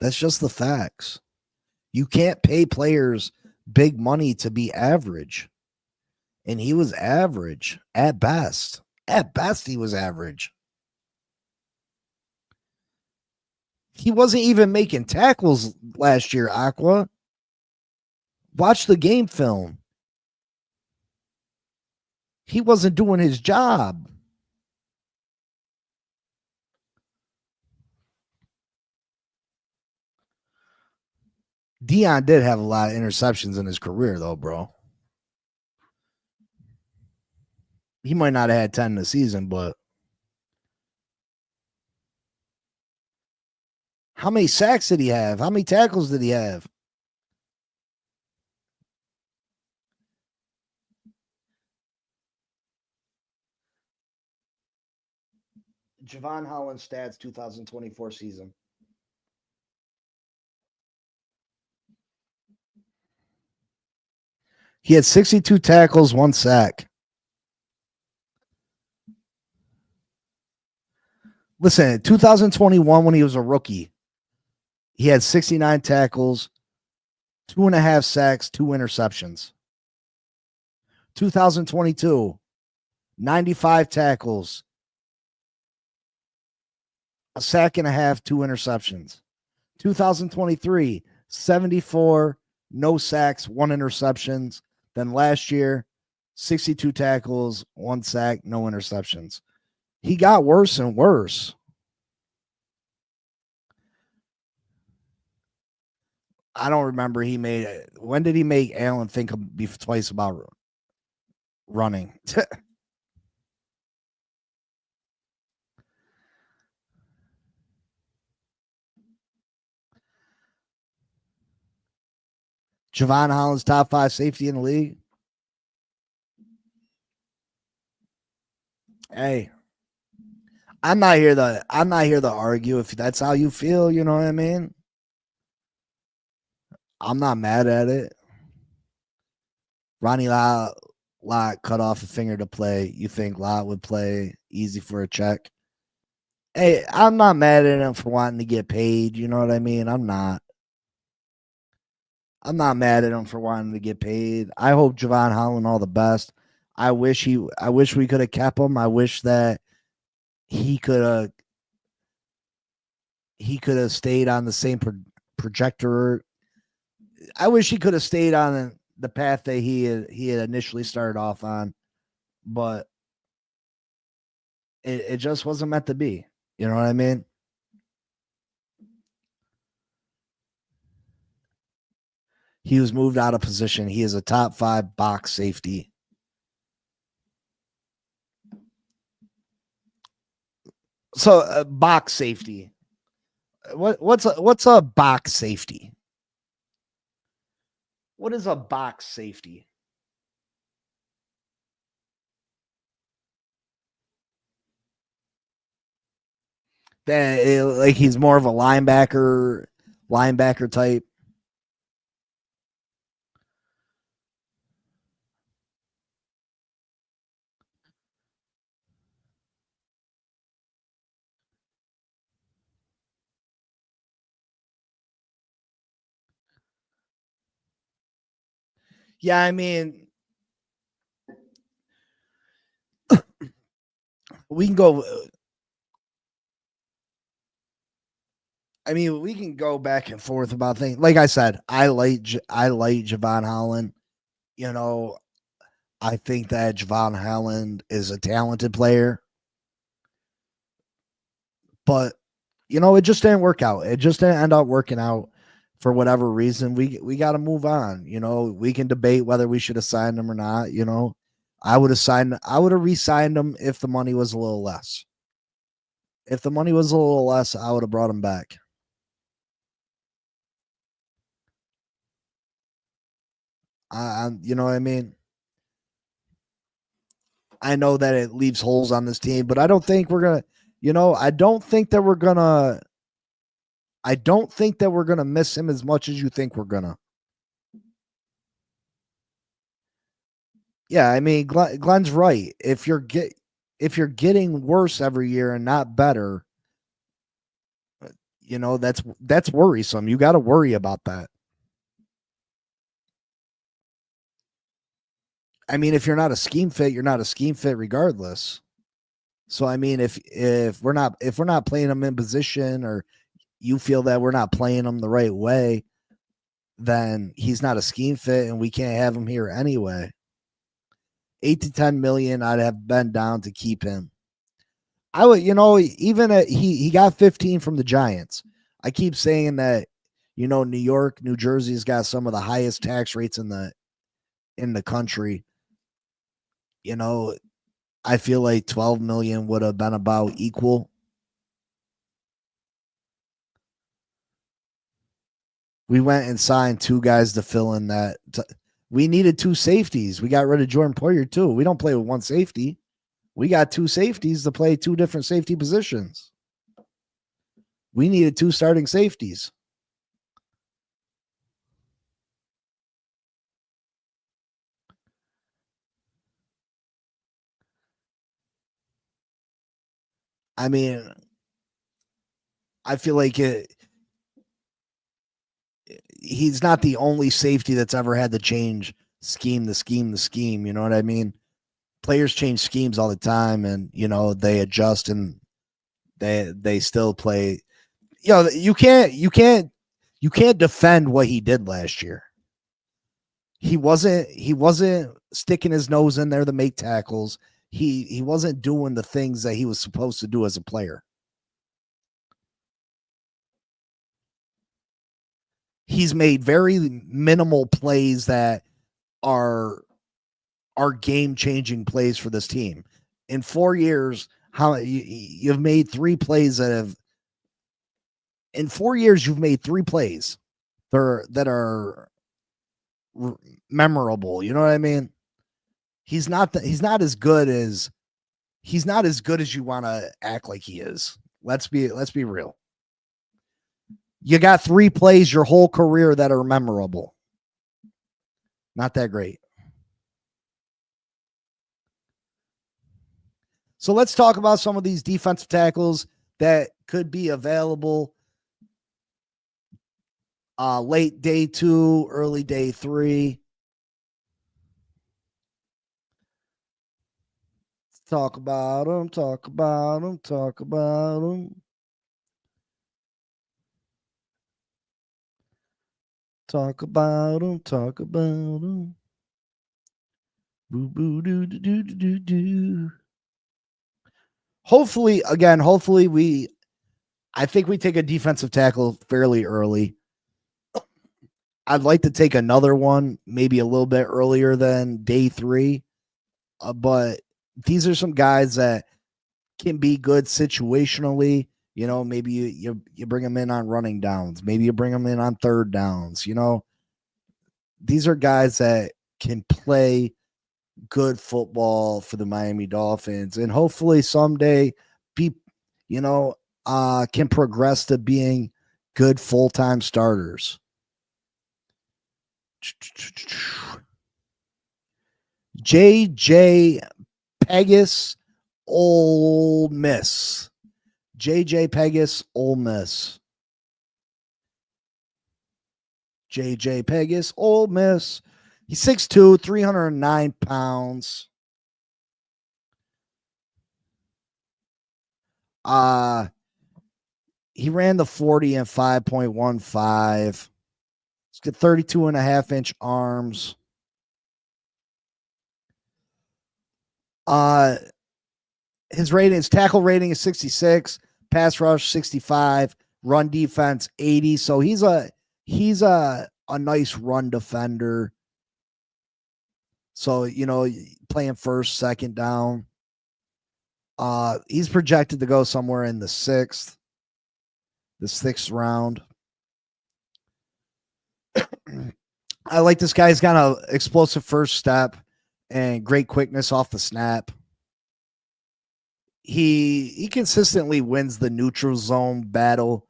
That's just the facts. You can't pay players big money to be average. And he was average at best. At best, he was average. He wasn't even making tackles last year, Aqua. Watch the game film. He wasn't doing his job. Dion did have a lot of interceptions in his career, though, bro. He might not have had 10 in the season, but how many sacks did he have? How many tackles did he have? Javon Holland stats 2024 season. He had 62 tackles, 1 sack. Listen, 2021, when he was a rookie, he had 69 tackles, 2.5 sacks, 2 interceptions. 2022, 95 tackles, a sack and a half, 2 interceptions. 2023, 74, no sacks, 1 interceptions. Then last year, 62 tackles, 1 sack, no interceptions. He got worse and worse. I don't remember when did he make Allen think twice about running? Javon Holland's top 5 safety in the league. Hey, I'm not here to argue if that's how you feel, you know what I mean? I'm not mad at it. Ronnie Lott cut off a finger to play. You think Lott would play easy for a check? Hey, I'm not mad at him for wanting to get paid, you know what I mean? I'm not mad at him for wanting to get paid. I hope Javon Holland all the best. I wish we could have kept him. I wish that he could have stayed on the same trajectory. I wish he could have stayed on the path that he had initially started off on, but it just wasn't meant to be. You know what I mean? He was moved out of position. He is a top 5 box safety. So box safety. What's a box safety? What is a box safety? That like he's more of a linebacker type. Yeah, I mean, we can go. I mean, we can go back and forth about things. Like I said, I like Javon Holland. You know, I think that Javon Holland is a talented player, but you know, it just didn't work out. It just didn't end up working out for whatever reason. We got to move on. You know, we can debate whether we should have signed him or not. You know, I would have re-signed him if the money was a little less. If the money was a little less, I would have brought him back. You know what I mean? I know that it leaves holes on this team, but I don't think we're gonna. You know, I don't think that we're gonna miss him as much as you think we're gonna. Yeah, I mean, Glenn's right. If you're getting worse every year and not better, you know, that's worrisome. You got to worry about that. I mean, if you're not a scheme fit, you're not a scheme fit regardless. So I mean, if we're not playing them in position, or you feel that we're not playing them the right way, then he's not a scheme fit, and we can't have him here anyway. 8 to 10 million, I'd have been down to keep him. I would, you know, even he got 15 from the Giants. I keep saying that, you know, New York, New Jersey's got some of the highest tax rates in the country. You know, I feel like 12 million would have been about equal. We went and signed 2 guys to fill in that. We needed 2 safeties. We got rid of Jordan Poyer too. We don't play with 1 safety. We got two safeties to play two different safety positions. We needed two starting safeties. I mean, I feel like he's not the only safety that's ever had to change scheme. You know what I mean? Players change schemes all the time, and they adjust and they still play. You can't defend what he did last year. He wasn't sticking his nose in there to make tackles. He wasn't doing the things that he was supposed to do as a player. He's made very minimal plays that are game-changing plays for this team. In 4 years, you've made 3 plays in 4 years you've made 3 plays that are memorable. You know what I mean? He's not as good as you want to act like he is. Let's be real. You got 3 plays your whole career that are memorable. Not that great. So let's talk about some of these defensive tackles that could be available late day 2, early day 3. Let's talk about them. Talk about them. Talk about them. Talk about them. Talk about them. Boo boo doo doo doo doo doo. Hopefully, I think we take a defensive tackle fairly early. I'd like to take another one maybe a little bit earlier than day 3. But these are some guys that can be good situationally. Maybe you bring them in on running downs. Maybe you bring them in on third downs. These are guys that can play good football for the Miami Dolphins, and hopefully someday can progress to being good full-time starters. JJ Pegas, Ole Miss. JJ Pegas, Ole Miss. JJ Pegas, Ole Miss. He's 6'2", 309 pounds. He ran the 40 in 5.15. He's got 32.5-inch arms. His tackle rating is 66, pass rush 65, run defense 80. So he's a nice run defender. So, playing first, second down. He's projected to go somewhere in the 6th round. I like this guy. He's got an explosive first step and great quickness off the snap. He consistently wins the neutral zone battle,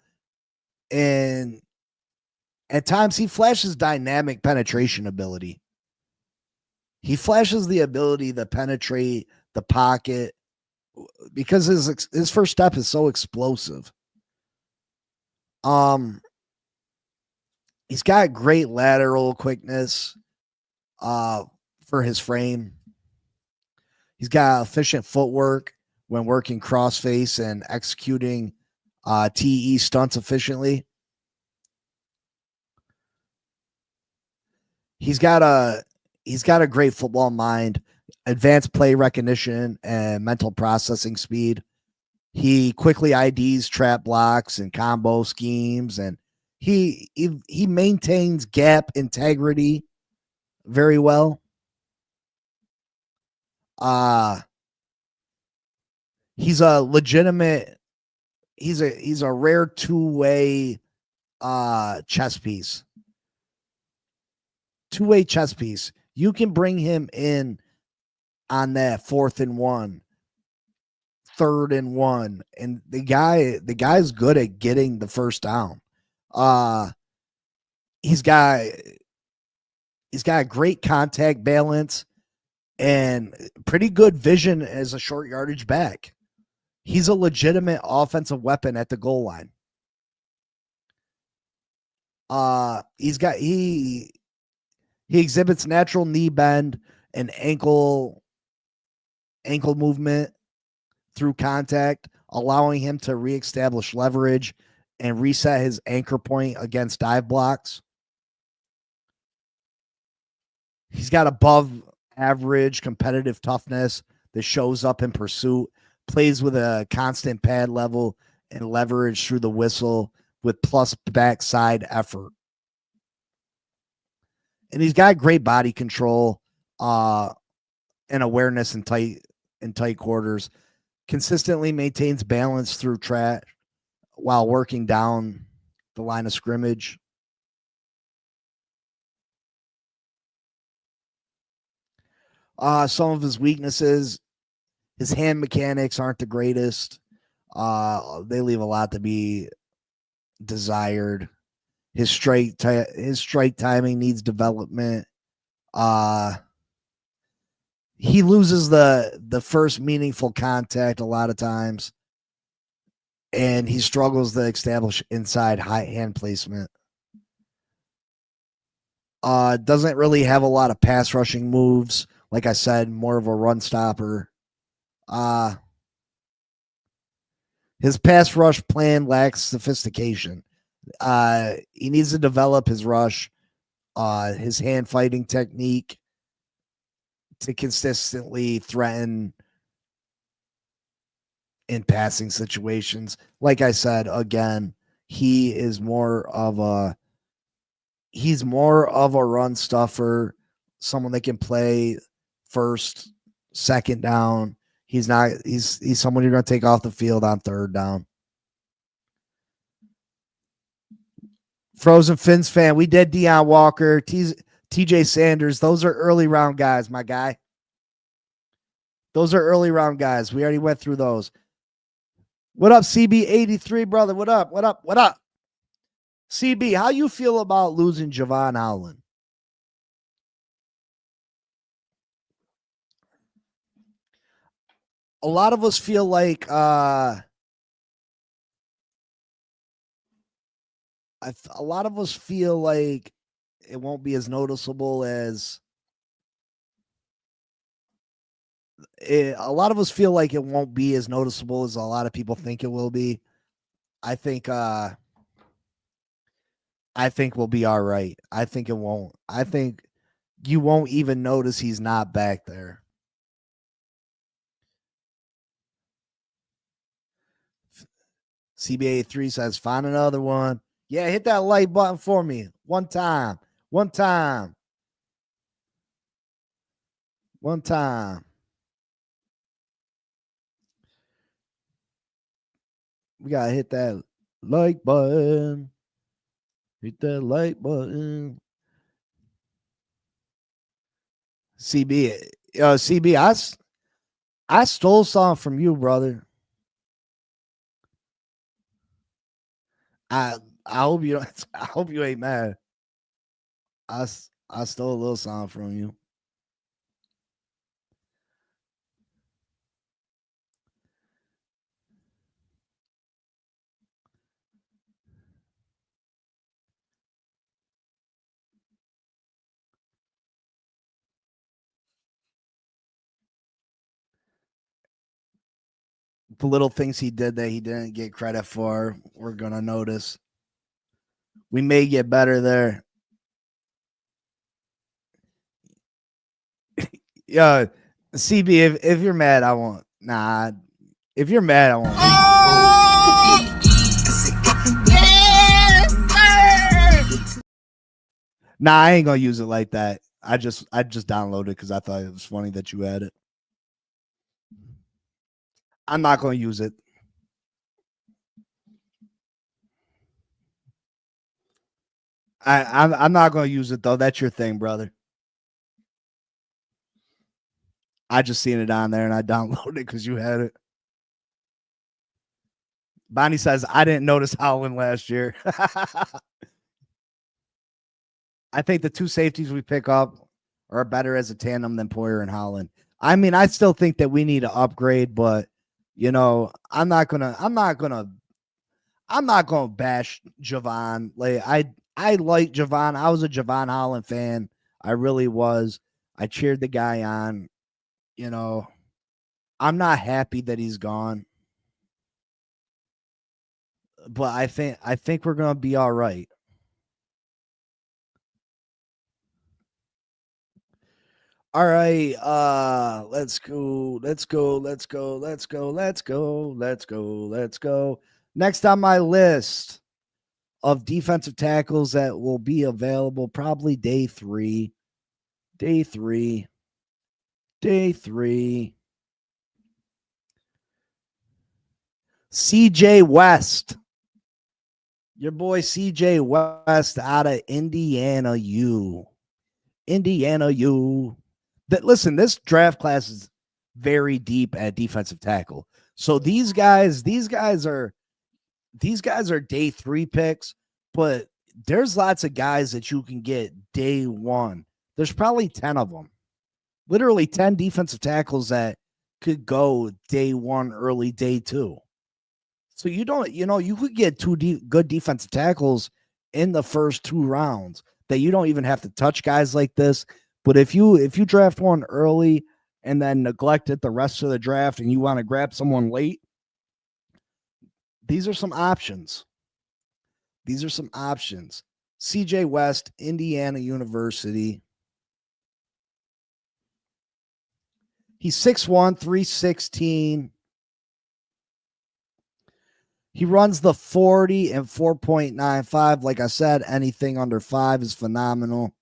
and at times he flashes dynamic penetration ability. He flashes the ability to penetrate the pocket because his first step is so explosive. He's got great lateral quickness for his frame. He's got efficient footwork when working crossface and executing TE stunts efficiently. He's got a great football mind, advanced play recognition, and mental processing speed. He quickly IDs trap blocks and combo schemes, and he maintains gap integrity very well. He's a legitimate. He's a rare two-way chess piece. Two-way chess piece. You can bring him in on that 4th and 1 3rd and 1, and the guy's good at getting the first down. He's got great contact balance and pretty good vision as a short yardage back. He's a legitimate offensive weapon at the goal line. He exhibits natural knee bend and ankle movement through contact, allowing him to reestablish leverage and reset his anchor point against dive blocks. He's got above average competitive toughness that shows up in pursuit, plays with a constant pad level and leverage through the whistle with plus backside effort. And he's got great body control and awareness in tight quarters. Consistently maintains balance through track while working down the line of scrimmage. Some of his weaknesses, his hand mechanics aren't the greatest. They leave a lot to be desired. His strike timing needs development. He loses the first meaningful contact a lot of times, and he struggles to establish inside high hand placement. Doesn't really have a lot of pass rushing moves. Like I said, more of a run stopper. His pass rush plan lacks sophistication. He needs to develop his rush, his hand fighting technique to consistently threaten in passing situations. Like I said, again, he's more of a run stuffer, someone that can play first, second down. He's someone you're going to take off the field on 3rd down. Frozen Fins fan, we did Deion Walker, TJ Sanders. Those are early round guys, my guy. Those are early round guys. We already went through those. What up, CB83, brother? What up? What up? What up? CB, how you feel about losing Javon Howland? A lot of us feel like a lot of us feel like it won't be as noticeable as a lot of us feel like it won't be as noticeable as a lot of people think it will be. I think we'll be all right. I think it won't. I think you won't even notice he's not back there. CBA3 says, find another one. Yeah, hit that like button for me. One time. One time. One time. We got to hit that like button. Hit that like button. CB, I stole something from you, brother. I hope you don't. I hope you ain't mad. I stole a little something from you. The little things he did that he didn't get credit for, we're gonna notice. We may get better there. Yeah, CB, if you're mad, I won't. Nah, if you're mad, I won't. Nah, I ain't gonna use it like that. I just downloaded it because I thought it was funny that you had it. I'm not gonna use it. I'm not gonna use it though. That's your thing, brother. I just seen it on there and I downloaded it because you had it. Bonnie says, I didn't notice Howland last year. I think the two safeties we pick up are better as a tandem than Poyer and Holland. I mean, I still think that we need to upgrade, but I'm not gonna bash Javon. Like I like Javon. I was a Javon Holland fan. I really was. I cheered the guy on. I'm not happy that he's gone, but I think we're gonna be all right. All right, let's go. Next on my list of defensive tackles that will be available probably day three. CJ West. Your boy CJ West out of Indiana U. Listen, this draft class is very deep at defensive tackle. So these guys are day 3 picks, but there's lots of guys that you can get day 1. There's probably 10 of them. Literally 10 defensive tackles that could go day 1, early day 2. So you could get two good defensive tackles in the first 2 rounds that you don't even have to touch guys like this. But if you draft one early and then neglect it the rest of the draft and you want to grab someone late, these are some options. CJ West, Indiana University. He's 6'1", 316. He runs the 40 and 4.95. Like I said, anything under 5 is phenomenal.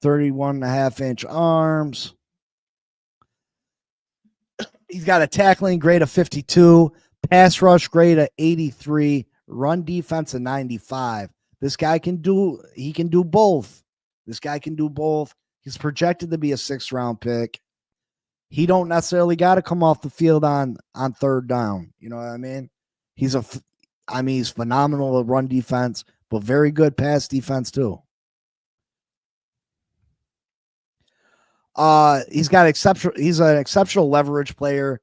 31.5-inch arms. He's got a tackling grade of 52, pass rush grade of 83, run defense of 95. This guy can do both. He's projected to be a 6th-round pick. He don't necessarily got to come off the field on 3rd down. You know what I mean? He's phenomenal at run defense, but very good pass defense too. He's an exceptional leverage player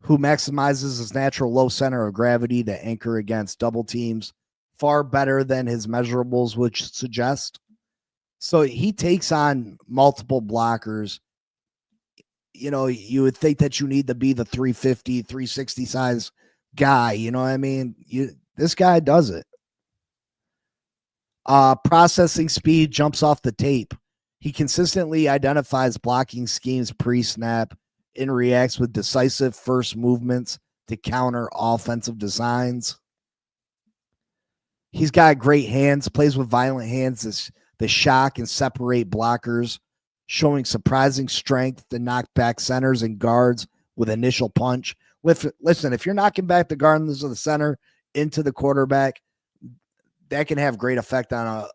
who maximizes his natural low center of gravity to anchor against double teams far better than his measurables would suggest. So he takes on multiple blockers. You would think that you need to be the 350, 360 size guy. You know what I mean? This guy does it. Processing speed jumps off the tape. He consistently identifies blocking schemes pre-snap and reacts with decisive first movements to counter offensive designs. He's got great hands, plays with violent hands that shock and separate blockers, showing surprising strength to knock back centers and guards with initial punch. Listen, if you're knocking back the guards of the center into the quarterback, that can have great effect on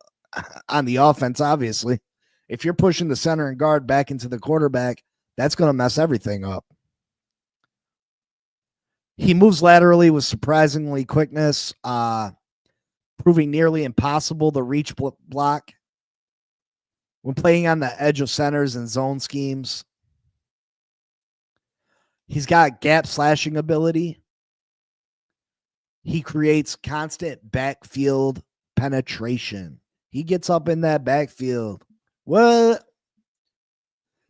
the offense, obviously. If you're pushing the center and guard back into the quarterback, that's going to mess everything up. He moves laterally with surprisingly quickness, proving nearly impossible to reach block when playing on the edge of centers and zone schemes. He's got gap slashing ability. He creates constant backfield penetration. He gets up in that backfield. What?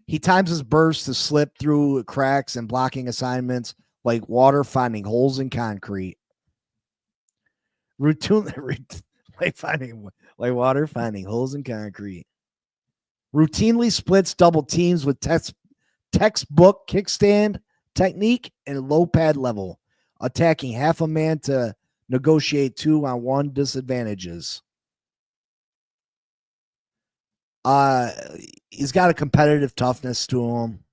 He times his burst to slip through cracks and blocking assignments like water finding holes in concrete. Like water finding holes in concrete. Routinely splits double teams with textbook kickstand technique and low pad level, attacking half a man to negotiate 2-on-1 disadvantages. He's got a competitive toughness to him,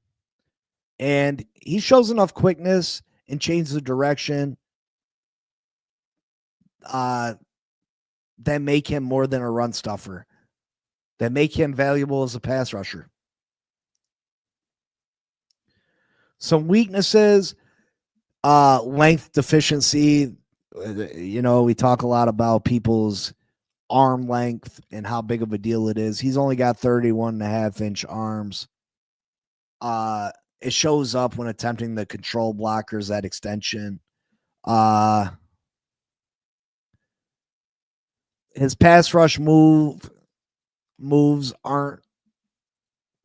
and he shows enough quickness and changes the direction that make him more than a run stuffer, that make him valuable as a pass rusher. Some weaknesses, length deficiency. We talk a lot about people's arm length and how big of a deal it is. He's only got 31.5-inch arms. It shows up when attempting the control blockers at extension. His pass rush moves aren't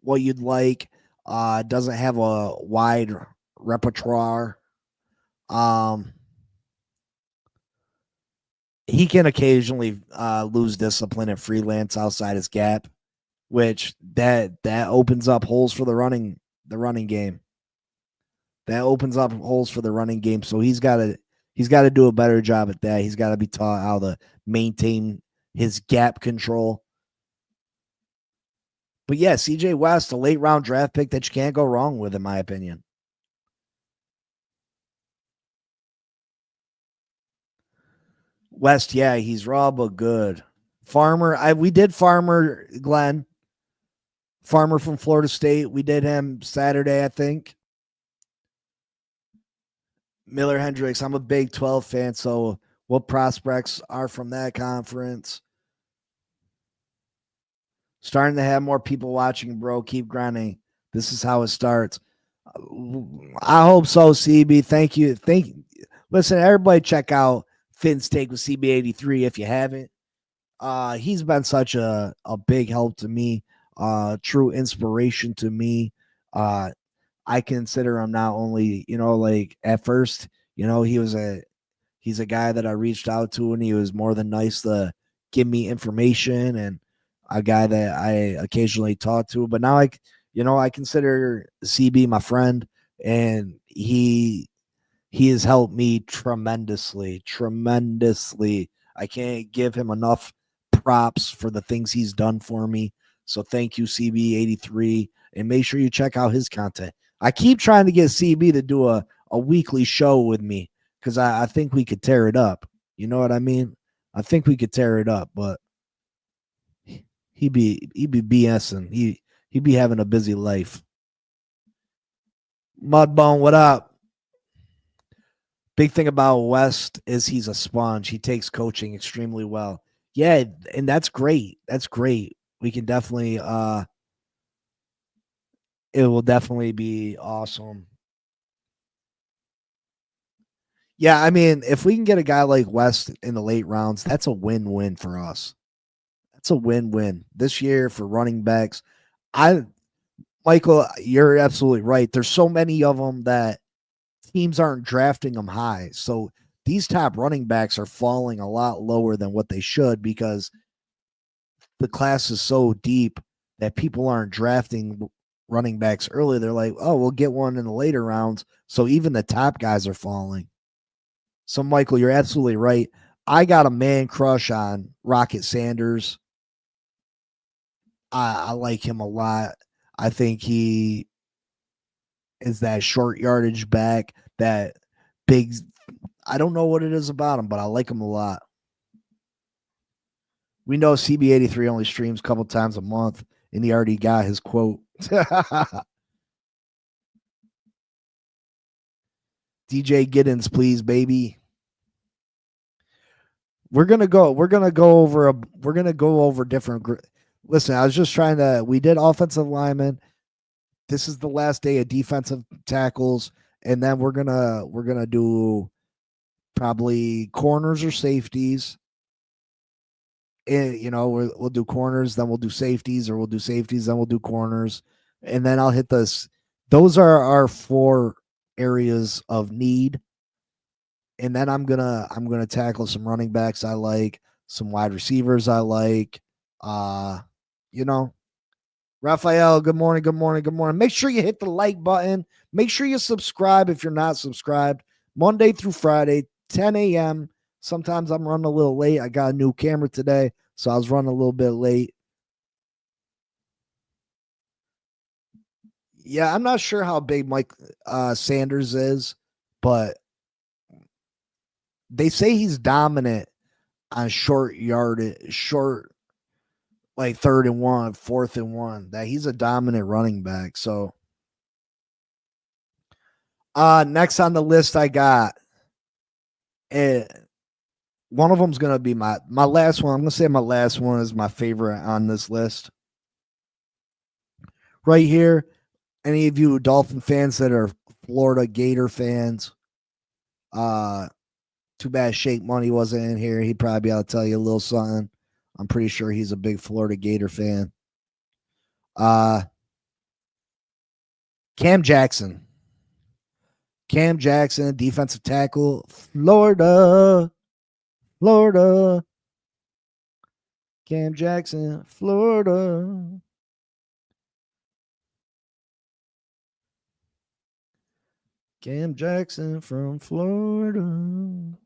what you'd like. Doesn't have a wide repertoire. He can occasionally lose discipline and freelance outside his gap, which that opens up holes for the running game. That opens up holes for the running game. So he's got to do a better job at that. He's got to be taught how to maintain his gap control. But yeah, CJ West, a late round draft pick that you can't go wrong with, in my opinion. West, yeah, he's raw but good. Farmer, we did Farmer, Glenn. Farmer from Florida State. We did him Saturday, I think. Miller Hendricks, I'm a Big 12 fan, so what prospects are from that conference? Starting to have more people watching, bro. Keep grinding. This is how it starts. I hope so, CB. Thank you. Listen, everybody check out Finn's Take with CB83 if you haven't. He's been such a big help to me, true inspiration to me. I consider him not only, like at first, he's a guy that I reached out to and he was more than nice to give me information and a guy that I occasionally talk to. But now I consider CB my friend and he has helped me tremendously. I can't give him enough props for the things he's done for me. So thank you, CB83, and make sure you check out his content. I keep trying to get CB to do a weekly show with me because I think we could tear it up. You know what I mean? I think we could tear it up, but he'd be BSing. He'd be having a busy life. Mudbone, what up? Big thing about West is he's a sponge. He takes coaching extremely well. Yeah, and that's great. That's great. We can definitely it will definitely be awesome. Yeah, I mean, if we can get a guy like West in the late rounds, that's a win-win for us. That's a win-win this year for running backs. Michael, you're absolutely right. There's so many of them that teams aren't drafting them high. So these top running backs are falling a lot lower than what they should because the class is so deep that people aren't drafting running backs early. They're like, oh, we'll get one in the later rounds. So even the top guys are falling. So, Michael, you're absolutely right. I got a man crush on Rocket Sanders. I like him a lot. I think he is that short yardage back, that big. I don't know what it is about him, but I like him a lot. We know CB83 only streams a couple times a month, and he already got his quote. DJ Giddens, please, baby. We're gonna go over different. Listen, I was just trying to. We did offensive linemen. This is the last day of defensive tackles, and then we're gonna do probably corners or safeties. And we'll do corners, then we'll do safeties, or we'll do safeties, then we'll do corners, and then I'll hit this. Those are our 4 areas of need. And then I'm gonna tackle some running backs I like, some wide receivers I like. Raphael, good morning. Make sure you hit the like button. Make sure you subscribe if you're not subscribed. Monday through Friday, 10 a.m. Sometimes I'm running a little late. I got a new camera today, so I was running a little bit late. Yeah, I'm not sure how big Mike Sanders is, but they say he's dominant on short like 3rd and 1, 4th and 1. That he's a dominant running back. So next on the list I got One of them's gonna be my last one. I'm gonna say my last one is my favorite on this list. Right here, any of you Dolphin fans that are Florida Gator fans, too bad Shake Money wasn't in here. He'd probably be able to tell you a little something. I'm pretty sure he's a big Florida Gator fan. Cam Jackson. Cam Jackson, defensive tackle, Florida. Cam Jackson, Florida. Cam Jackson from Florida.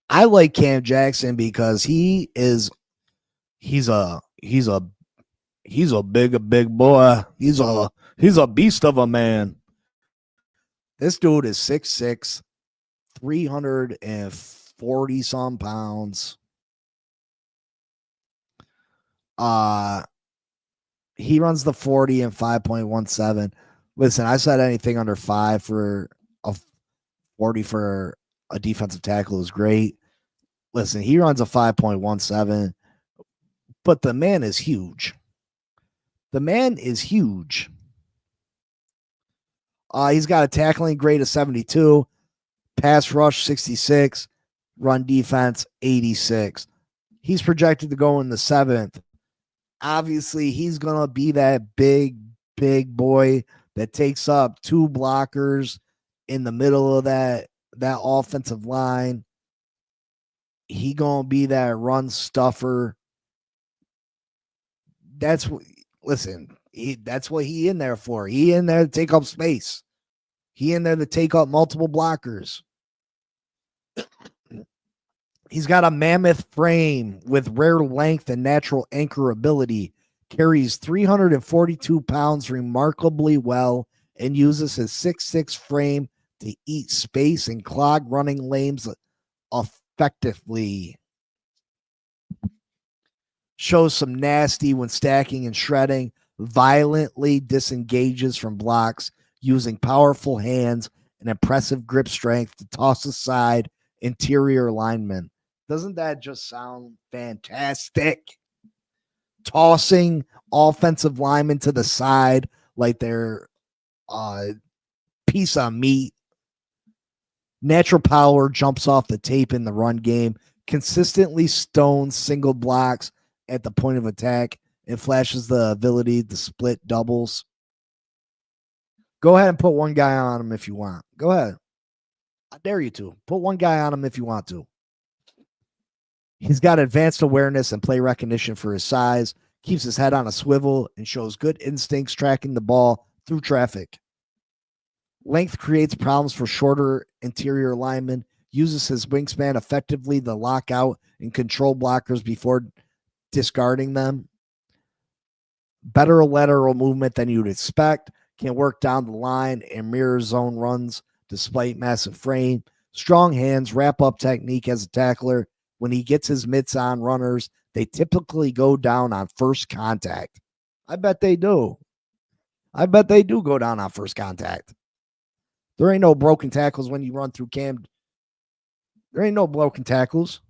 I like Cam Jackson because he's a big boy. He's a beast of a man. This dude is 6'6", 340 some pounds. He runs the 40 and 5.17. Listen, I said anything under 5 for a 40 for a defensive tackle is great. Listen, he runs a 5.17, but the man is huge. The man is huge. He's got a tackling grade of 72, pass rush 66, run defense 86. He's projected to go in the 7th. Obviously, he's going to be that big boy that takes up 2 blockers in the middle of that offensive line. He going to be that run stuffer. That's what he in there for. He in there to take up space. He in there to take up multiple blockers. He's got a mammoth frame with rare length and natural anchor ability. Carries 342 pounds remarkably well and uses his 6'6" frame to eat space and clog running lanes effectively. Shows some nasty when stacking and shredding. Violently disengages from blocks using powerful hands and impressive grip strength to toss aside interior linemen. Doesn't that just sound fantastic? Tossing offensive linemen to the side like they're a piece of meat. Natural power jumps off the tape in the run game. Consistently stones single blocks at the point of attack and flashes the ability to split doubles. Go ahead and put one guy on him if you want. Go ahead. I dare you to. Put one guy on him if you want to. He's got advanced awareness and play recognition for his size, keeps his head on a swivel, and shows good instincts tracking the ball through traffic. Length creates problems for shorter interior linemen, uses his wingspan effectively to lock out and control blockers before discarding them. Better lateral movement than you'd expect, can work down the line and mirror zone runs despite massive frame. Strong hands, wrap-up technique as a tackler. When he gets his mitts on runners, they typically go down on first contact. I bet they do. I bet they do go down on first contact. There ain't no broken tackles when you run through Cam. There ain't no broken tackles.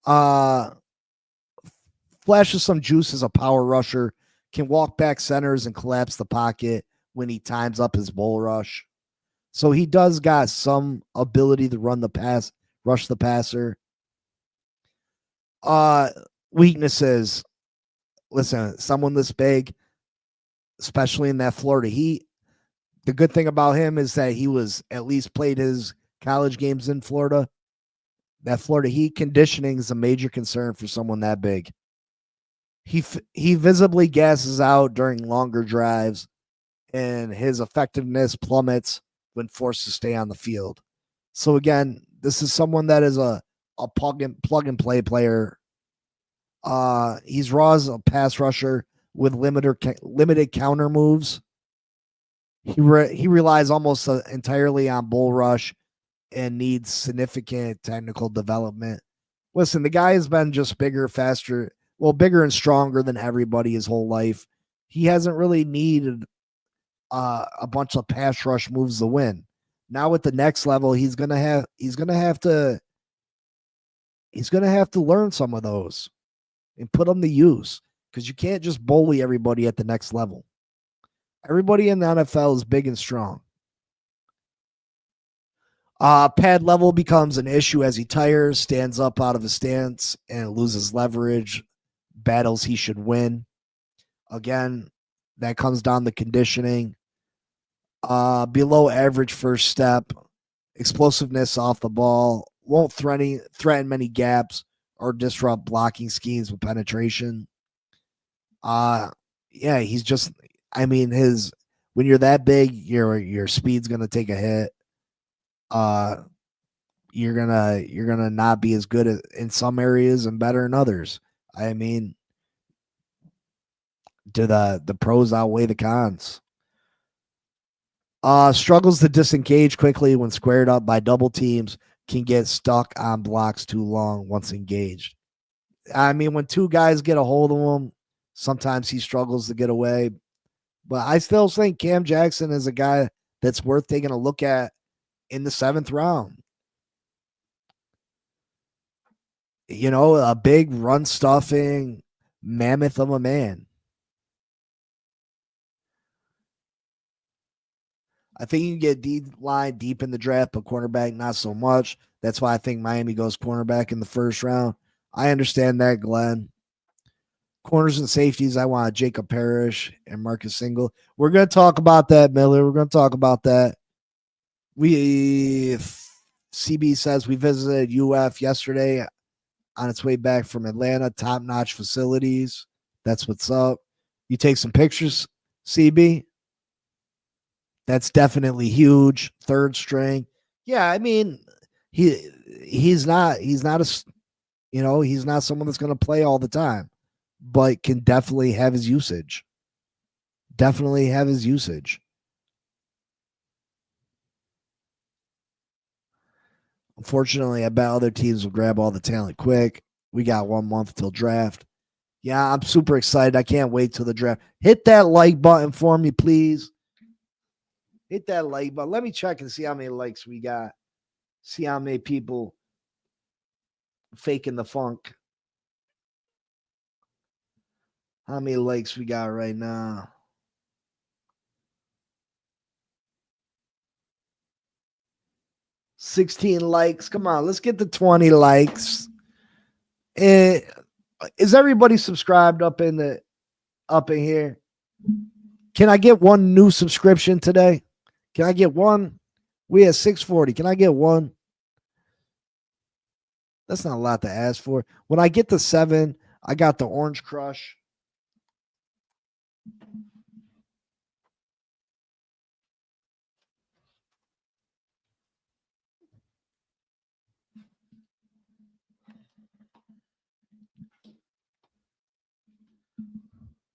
Flashes some juice as a power rusher. Can walk back centers and collapse the pocket when he times up his bull rush. So he does got some ability to run the pass, rush the passer. Weaknesses. Listen, someone this big, especially in that Florida Heat, the good thing about him is that he was at least played his college games in Florida. That Florida Heat conditioning is a major concern for someone that big. He visibly gasses out during longer drives, and his effectiveness plummets when forced to stay on the field. So again, this is someone that is a plug and play player. He's raw as a pass rusher with limited counter moves. He relies almost entirely on bull rush and needs significant technical development. Listen, the guy has been just bigger, faster, bigger and stronger than everybody his whole life. He hasn't really needed a bunch of pass rush moves to win. Now with the next level, he's gonna have to learn some of those and put them to use, because you can't just bully everybody at the next level. Everybody in the NFL is big and strong. Pad level becomes an issue as he tires, stands up out of his stance, and loses leverage. Battles he should win. Again, that comes down to conditioning. Below average first step, explosiveness off the ball, won't threaten many gaps or disrupt blocking schemes with penetration. Yeah, he's just, I mean, when you're that big, your speed's gonna take a hit. You're gonna not be as good in some areas and better in others. I mean, do the pros outweigh the cons? Struggles to disengage quickly when squared up by double teams, can get stuck on blocks too long once engaged. I mean, when two guys get a hold of him, sometimes he struggles to get away. But I still think Cam Jackson is a guy that's worth taking a look at in the 7th round. You know, a big run stuffing mammoth of a man. I think you can get D-line deep in the draft, but cornerback, not so much. That's why I think Miami goes cornerback in the 1st round. I understand that, Glenn. Corners and safeties, I want Jacob Parrish and Marcus Single. We're going to talk about that, Miller. We're going to talk about that. CB says we visited UF yesterday on its way back from Atlanta. Top-notch facilities. That's what's up. You take some pictures, CB? That's definitely huge. 3rd string. Yeah, I mean, he's not he's not someone that's going to play all the time, but can definitely have his usage. Definitely have his usage. Unfortunately, I bet other teams will grab all the talent quick. We got 1 month till draft. Yeah, I'm super excited. I can't wait till the draft. Hit that like button for me, please. Hit that like button. Let me check and see how many likes we got. See how many people faking the funk. How many likes we got right now? $16 likes. Come on, let's get to 20 likes. Is everybody subscribed up in here? Can I get one new subscription today? Can I get one? We have 640. Can I get one? That's not a lot to ask for. When I get to 7, I got the Orange Crush.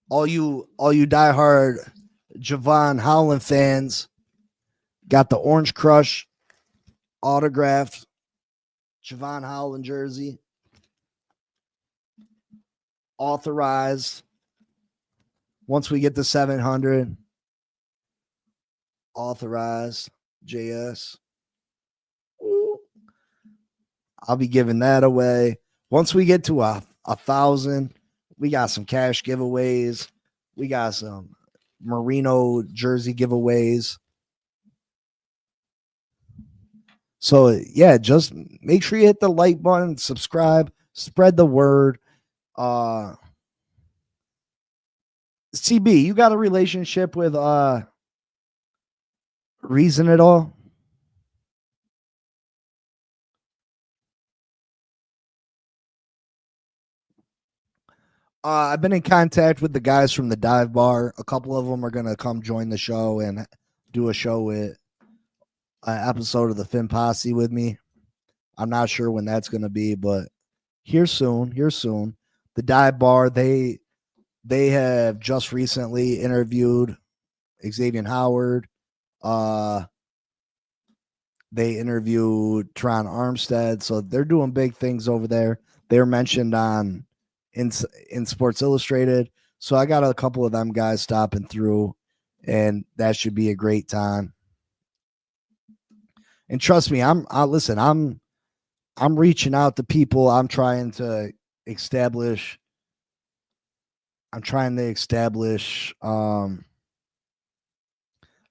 All you diehard Javon Holland fans got the Orange Crush autographed Javon Holland jersey. Authorized. Once we get to 700, authorized JS. Ooh. I'll be giving that away. Once we get to 1,000, we got some cash giveaways. We got some Merino jersey giveaways. So, yeah, just make sure you hit the like button, subscribe, spread the word. CB, you got a relationship with Reason at all? I've been in contact with the guys from the dive bar. A couple of them are going to come join the show and do a show with an episode of the Finn Posse with me. I'm not sure when that's going to be, but here soon. The dive bar, they have just recently interviewed Xavier Howard. They interviewed Teron Armstead, so they're doing big things over there. They're mentioned in Sports Illustrated, so I got a couple of them guys stopping through, and that should be a great time. And trust me, listen, I'm reaching out to people. I'm trying to establish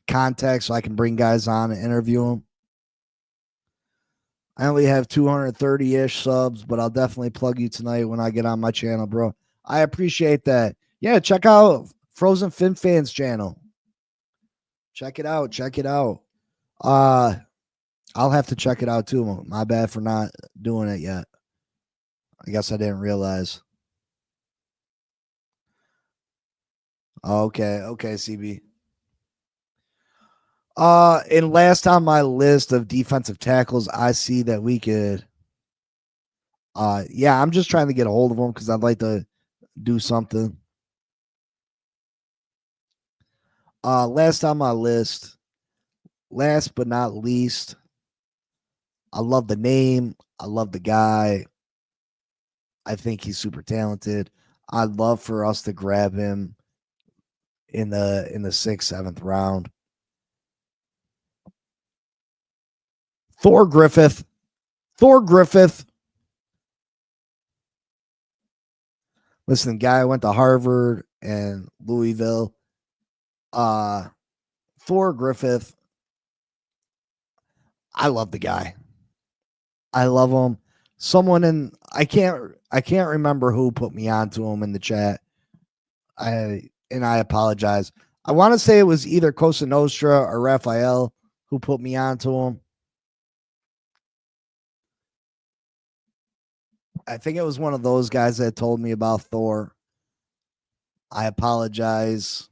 contact so I can bring guys on and interview them. I only have 230-ish subs, but I'll definitely plug you tonight when I get on my channel, bro. I appreciate that. Yeah, check out Frozen Fin Fans channel. Check it out. I'll have to check it out too. My bad for not doing it yet. I guess I didn't realize. Okay, CB. And last on my list of defensive tackles, I see that we could. Yeah, I'm just trying to get a hold of them because I'd like to do something. Last on my list, last but not least, I love the name. I love the guy. I think he's super talented. I'd love for us to grab him in the 6th, 7th round. Thor Griffith. Listen, guy went to Harvard and Louisville. Thor Griffith. I love the guy. I love him. I can't remember who put me onto him in the chat. I apologize. I want to say it was either Cosa Nostra or Raphael who put me onto him. I think it was one of those guys that told me about Thor. I apologize.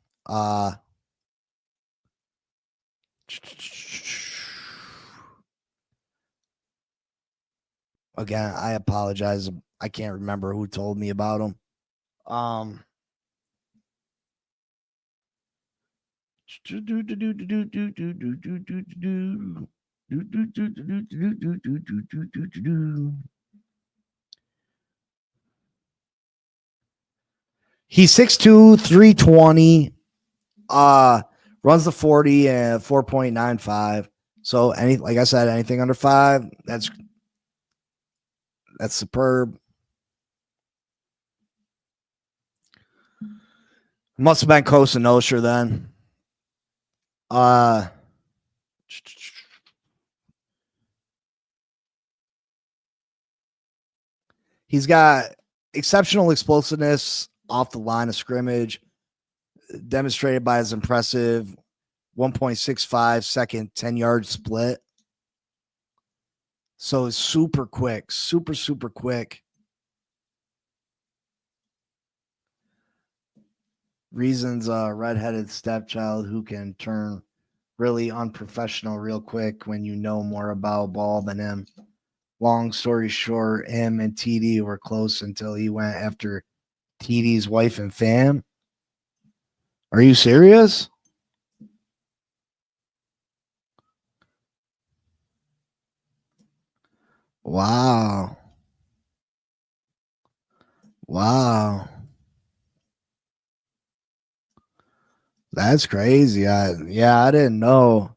Again, I apologize. I can't remember who told me about him. He's 6'2", 320. Runs the 40 and 4.95. So like I said, anything under 5, that's superb. Must have been Cosa Nostra then. He's got exceptional explosiveness off the line of scrimmage, demonstrated by his impressive 1.65 second 10-yard split. So it's super quick, super quick. Reasons redheaded stepchild who can turn really unprofessional real quick when you know more about ball than him. Long story short, him and TD were close until he went after TD's wife and fam. Are you serious? Wow. That's crazy. I didn't know.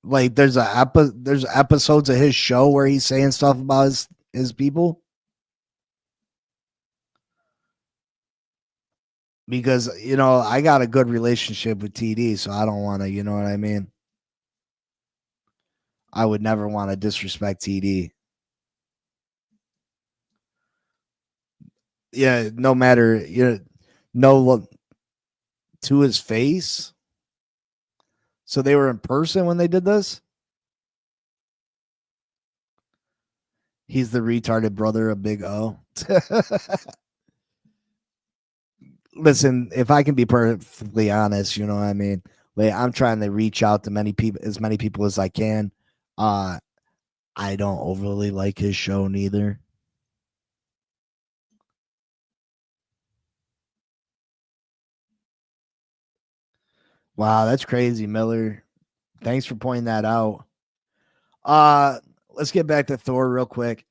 Like there's episodes of his show where he's saying stuff about his people. Because, I got a good relationship with TD, so I don't want to, you know what I mean? I would never want to disrespect TD. Yeah, no matter, to his face. So they were in person when they did this? He's the retarded brother of Big O. Listen, if I can be perfectly honest, you know what I mean? Like, I'm trying to reach out to as many people as I can. I don't overly like his show neither. Wow, that's crazy, Miller. Thanks for pointing that out. Let's get back to Thor real quick.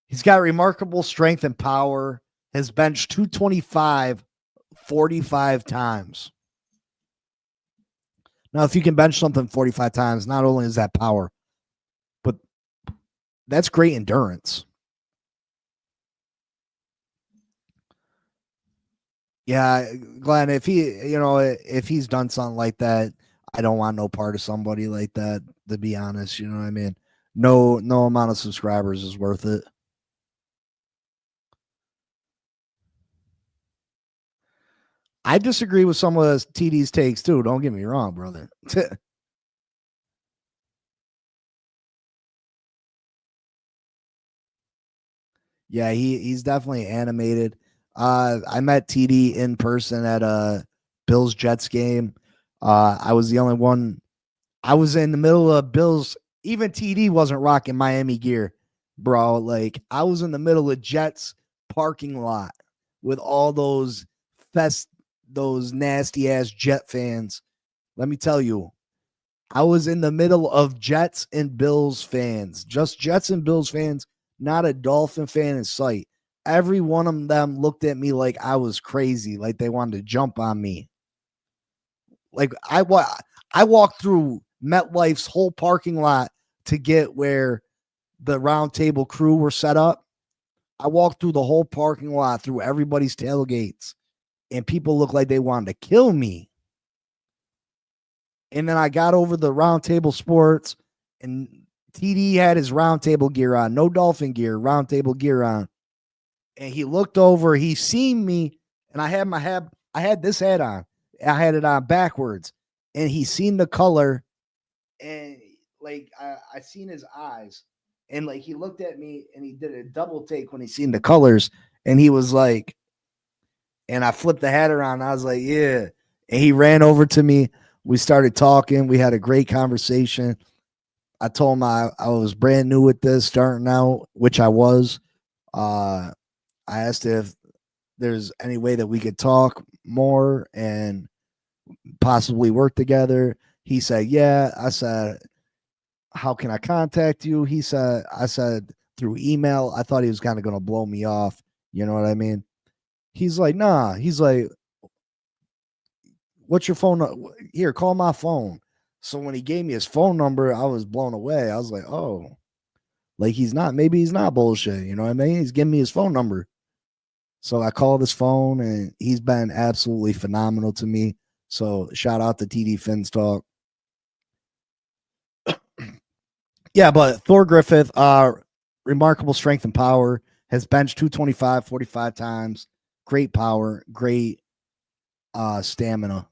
He's got remarkable strength and power. Has benched 225 45 times. Now, if you can bench something 45 times, not only is that power, but that's great endurance. Yeah, Glenn, if he's done something like that, I don't want no part of somebody like that, to be honest. You know what I mean? No amount of subscribers is worth it. I disagree with some of TD's takes too. Don't get me wrong, brother. Yeah, he's definitely animated. I met TD in person at a Bills Jets game. I was the only one. I was in the middle of Bills. Even TD wasn't rocking Miami gear, bro. Like I was in the middle of Jets parking lot with all those nasty ass Jet fans. Let me tell you, I was in the middle of Jets and Bills fans, just Jets and Bills fans, not a Dolphin fan in sight. Every one of them looked at me like I was crazy, like they wanted to jump on me. Like I walked through MetLife's whole parking lot to get where the round table crew were set up. I walked through the whole parking lot, through everybody's tailgates, and people looked like they wanted to kill me. And then I got over the Round Table Sports, and TD had his Round Table gear on, no Dolphin gear, Round Table gear on. And he looked over, he seen me, and I had this hat on. I had it on backwards, and he seen the color, and like I seen his eyes, and like he looked at me, and he did a double take when he seen the colors, and he was like, and I flipped the hat around. I was like, yeah, and he ran over to me. We started talking. We had a great conversation. I told him I was brand new with this, starting out, which I was. I asked if there's any way that we could talk more and possibly work together. He said, yeah. I said, how can I contact you? I said, through email. I thought he was kind of going to blow me off. You know what I mean? He's like, nah. He's like, what's your phone? Here, call my phone. So when he gave me his phone number, I was blown away. I was like, oh, like maybe he's not bullshit. You know what I mean? He's giving me his phone number. So I called his phone, and he's been absolutely phenomenal to me. So shout out to TD Fins Talk. Yeah, but Thor Griffith, remarkable strength and power, has benched 225 45 times. Great power, great stamina.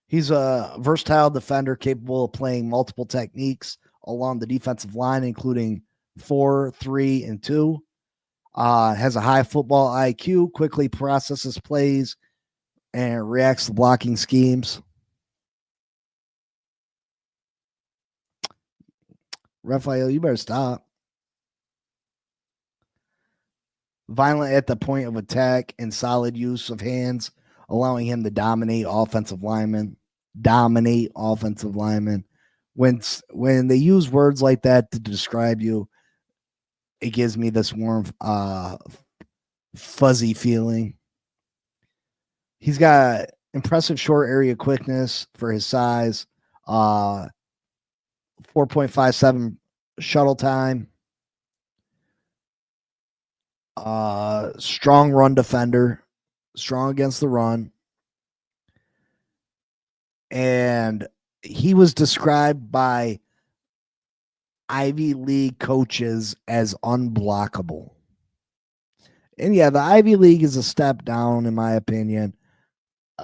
He's a versatile defender capable of playing multiple techniques along the defensive line, including 4, 3, and 2. Has a high football IQ, quickly processes plays, and reacts to blocking schemes. Raphael, you better stop. Violent at the point of attack and solid use of hands, allowing him to dominate offensive linemen. When they use words like that to describe you, it gives me this warm, fuzzy feeling. He's got impressive short area quickness for his size. 4.57 shuttle time. Strong run defender, strong against the run. And he was described by Ivy League coaches as unblockable. And yeah, the Ivy League is a step down, in my opinion.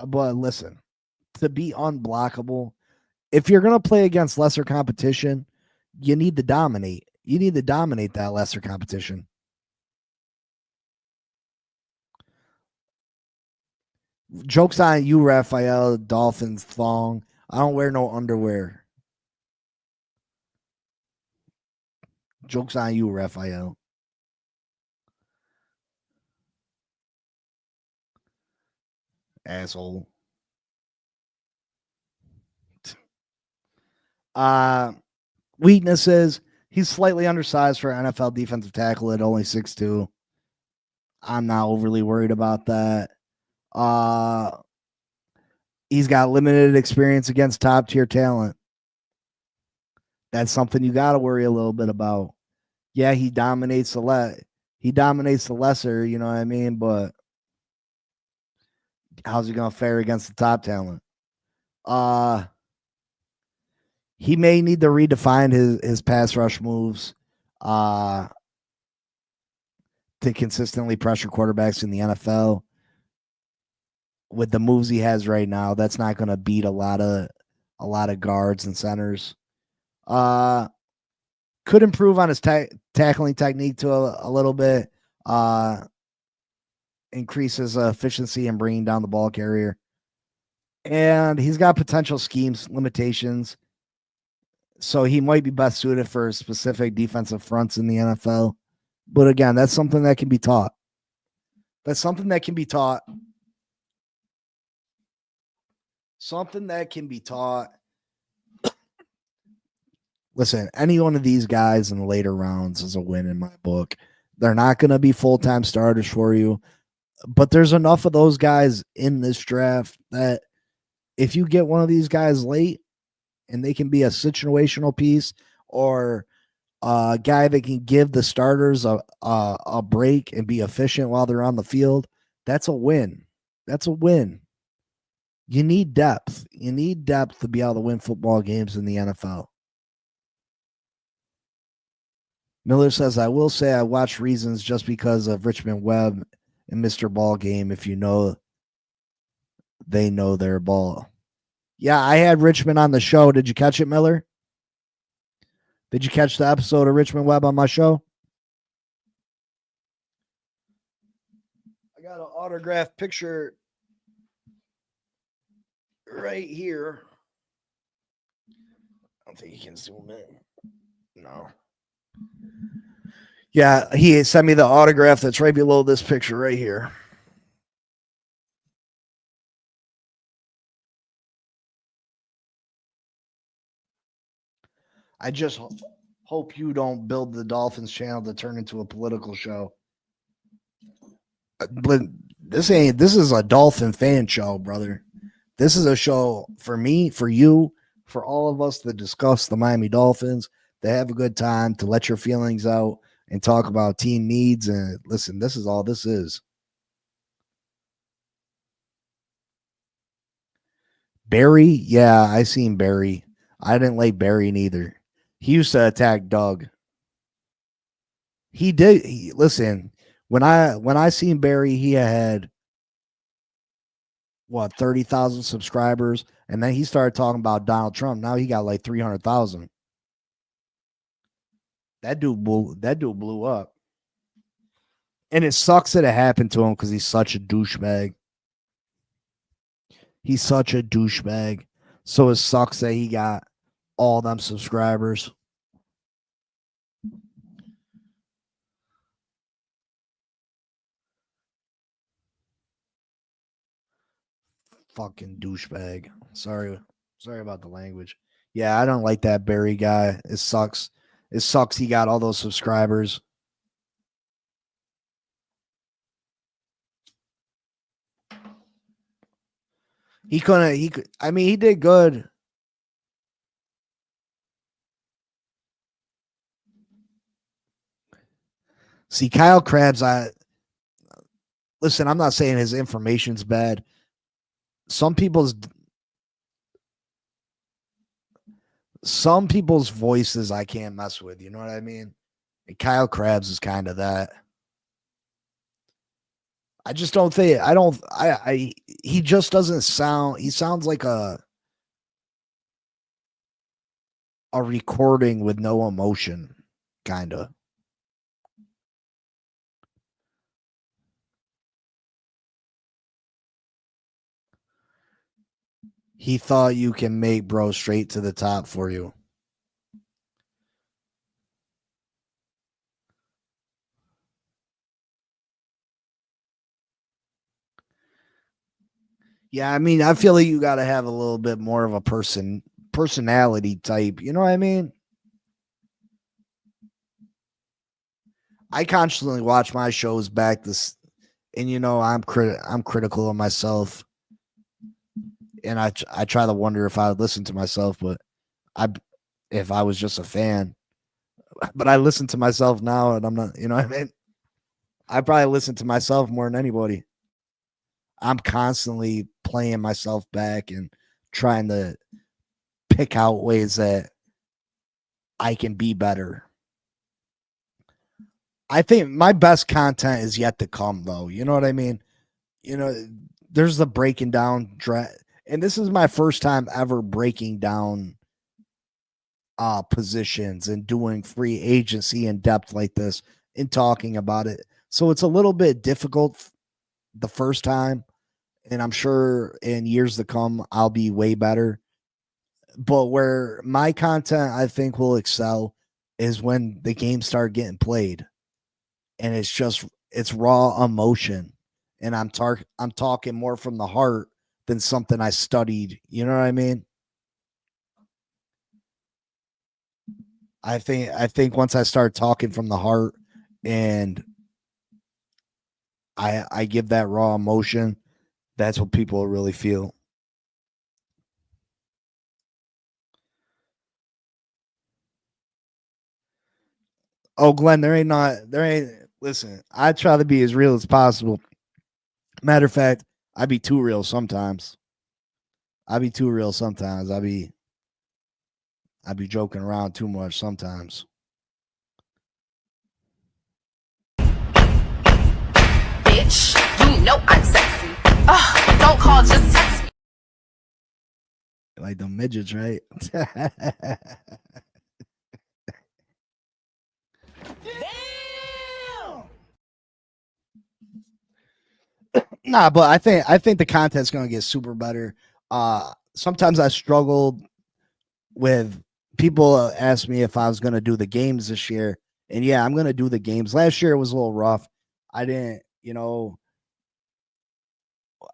But listen, to be unblockable, if you're going to play against lesser competition, you need to dominate. You need to dominate that lesser competition. Joke's on you, Raphael. Dolphins thong. I don't wear no underwear. Joke's on you, Raphael. Asshole. Weaknesses. He's slightly undersized for an NFL defensive tackle at only 6'2". I'm not overly worried about that. He's got limited experience against top tier talent. That's something you got to worry a little bit about. Yeah, he dominates the lesser, you know what I mean? But how's he going to fare against the top talent? He may need to redefine his pass rush moves to consistently pressure quarterbacks in the NFL. With the moves he has right now, that's not going to beat a lot of guards and centers. Could improve on his tackling technique to a little bit. Increase his efficiency in bringing down the ball carrier. And he's got potential schemes limitations. So he might be best suited for specific defensive fronts in the NFL. But again, that's something that can be taught. Something that can be taught. Listen, any one of these guys in the later rounds is a win in my book. They're not going to be full-time starters for you. But there's enough of those guys in this draft that if you get one of these guys late and they can be a situational piece or a guy that can give the starters a break and be efficient while they're on the field, that's a win. That's a win. You need depth. You need depth to be able to win football games in the NFL. Miller says, I will say I watched Reasons just because of Richmond Webb and Mr. Ball Game. If you know, they know their ball. Yeah, I had Richmond on the show. Did you catch it, Miller? Did you catch the episode of Richmond Webb on my show? I got an autographed picture right here. I don't think you can zoom in. No. Yeah, he sent me the autograph that's right below this picture right here. I just hope you don't build the Dolphins channel to turn into a political show. But this is a Dolphin fan show, brother. This is a show for me, for you, for all of us that discuss the Miami Dolphins, to have a good time, to let your feelings out and talk about team needs. And listen, this is all this is. Barry, yeah, I seen Barry. I didn't like Barry neither. He used to attack Doug. He did. Listen, when I seen Barry, he had 30,000 subscribers, and then he started talking about Donald Trump. Now he got like 300,000. That dude blew up, and it sucks that it happened to him because he's such a douchebag. He's such a douchebag. So it sucks that he got all them subscribers. Fucking douchebag. Sorry about the language. Yeah, I don't like that Barry guy. It sucks. It sucks he got all those subscribers. He did good. See, Kyle Krabs, listen, I'm not saying his information's bad. Some people's voices I can't mess with. You know what I mean? And Kyle Krabs is kind of that. I just don't think he just doesn't sound, he sounds like a recording with no emotion, kind of. He thought you can make bro straight to the top for you. Yeah, I mean, I feel like you got to have a little bit more of a personality type. You know what I mean? I constantly watch my shows back and I'm critical of myself. and I try to wonder if I would listen to myself, but I if I was just a fan. But I listen to myself now, and I'm not. You know what I mean? I probably listen to myself more than anybody. I'm constantly playing myself back and trying to pick out ways that I can be better. I think my best content is yet to come, though. You know what I mean? You know, there's the breaking down draft, and this is my first time ever breaking down positions and doing free agency in depth like this and talking about it. So it's a little bit difficult the first time, and I'm sure in years to come I'll be way better. But where my content I think will excel is when the games start getting played and it's raw emotion, and I'm talking more from the heart than something I studied. You know what I mean? I think once I start talking from the heart and I give that raw emotion, that's what people really feel. Oh, Glenn, there ain't listen, I try to be as real as possible. Matter of fact, I be too real sometimes. I be too real sometimes. I be joking around too much sometimes. Bitch, you know I'm sexy. Don't call, just text me. Like the midgets, right? Nah, but I think the content's gonna get super better. Sometimes I struggled with people ask me if I was gonna do the games this year, and yeah, I'm gonna do the games. Last year it was a little rough. I didn't,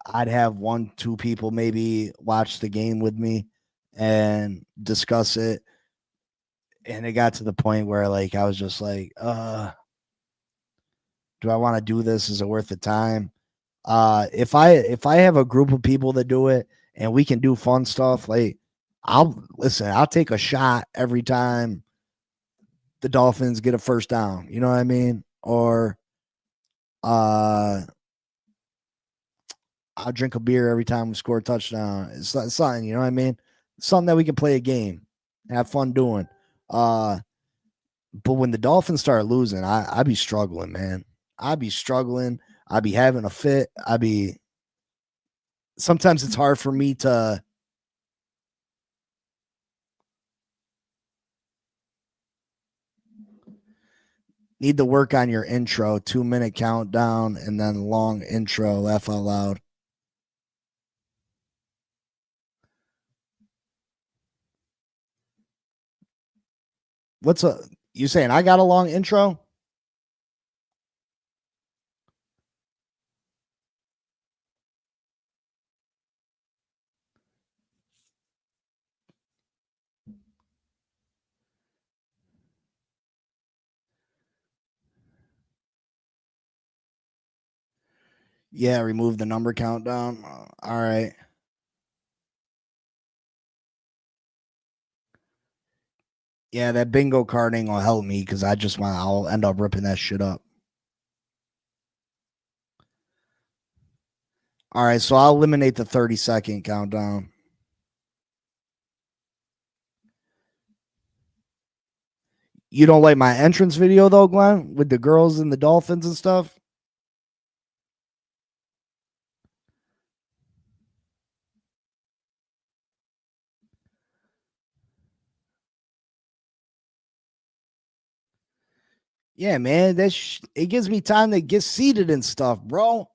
I'd have one, two people maybe watch the game with me and discuss it, and it got to the point where like I was just like, do I want to do this? Is it worth the time? If I have a group of people that do it and we can do fun stuff, like I'll take a shot every time the Dolphins get a first down. You know what I mean? Or uh I'll drink a beer every time we score a touchdown. It's something, you know what I mean? Something that we can play a game, have fun doing. Uh but when the Dolphins start losing, I be struggling, man. I be struggling. I be having a fit. I be sometimes it's hard for me to need to work on your intro, 2 minute countdown, and then long intro, laugh out loud. What's a you saying I got a long intro? Yeah, remove the number countdown. All right. Yeah, that bingo card ain't gonna help me because I'll end up ripping that shit up. All right, so I'll eliminate the 30-second countdown. You don't like my entrance video though, Glenn, with the girls and the dolphins and stuff? Yeah, man, it gives me time to get seated and stuff, bro.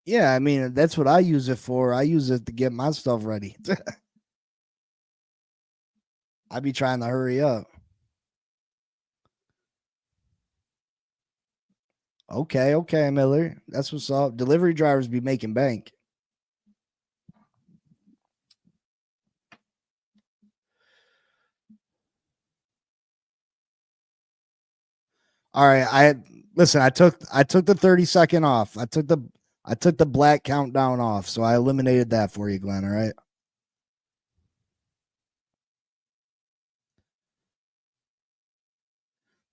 Yeah, I mean, that's what I use it for. I use it to get my stuff ready. I be trying to hurry up. Okay, Miller. That's what's up. Delivery drivers be making bank. All right, I took the 30-second off. I took the black countdown off, so I eliminated that for you, Glenn. All right.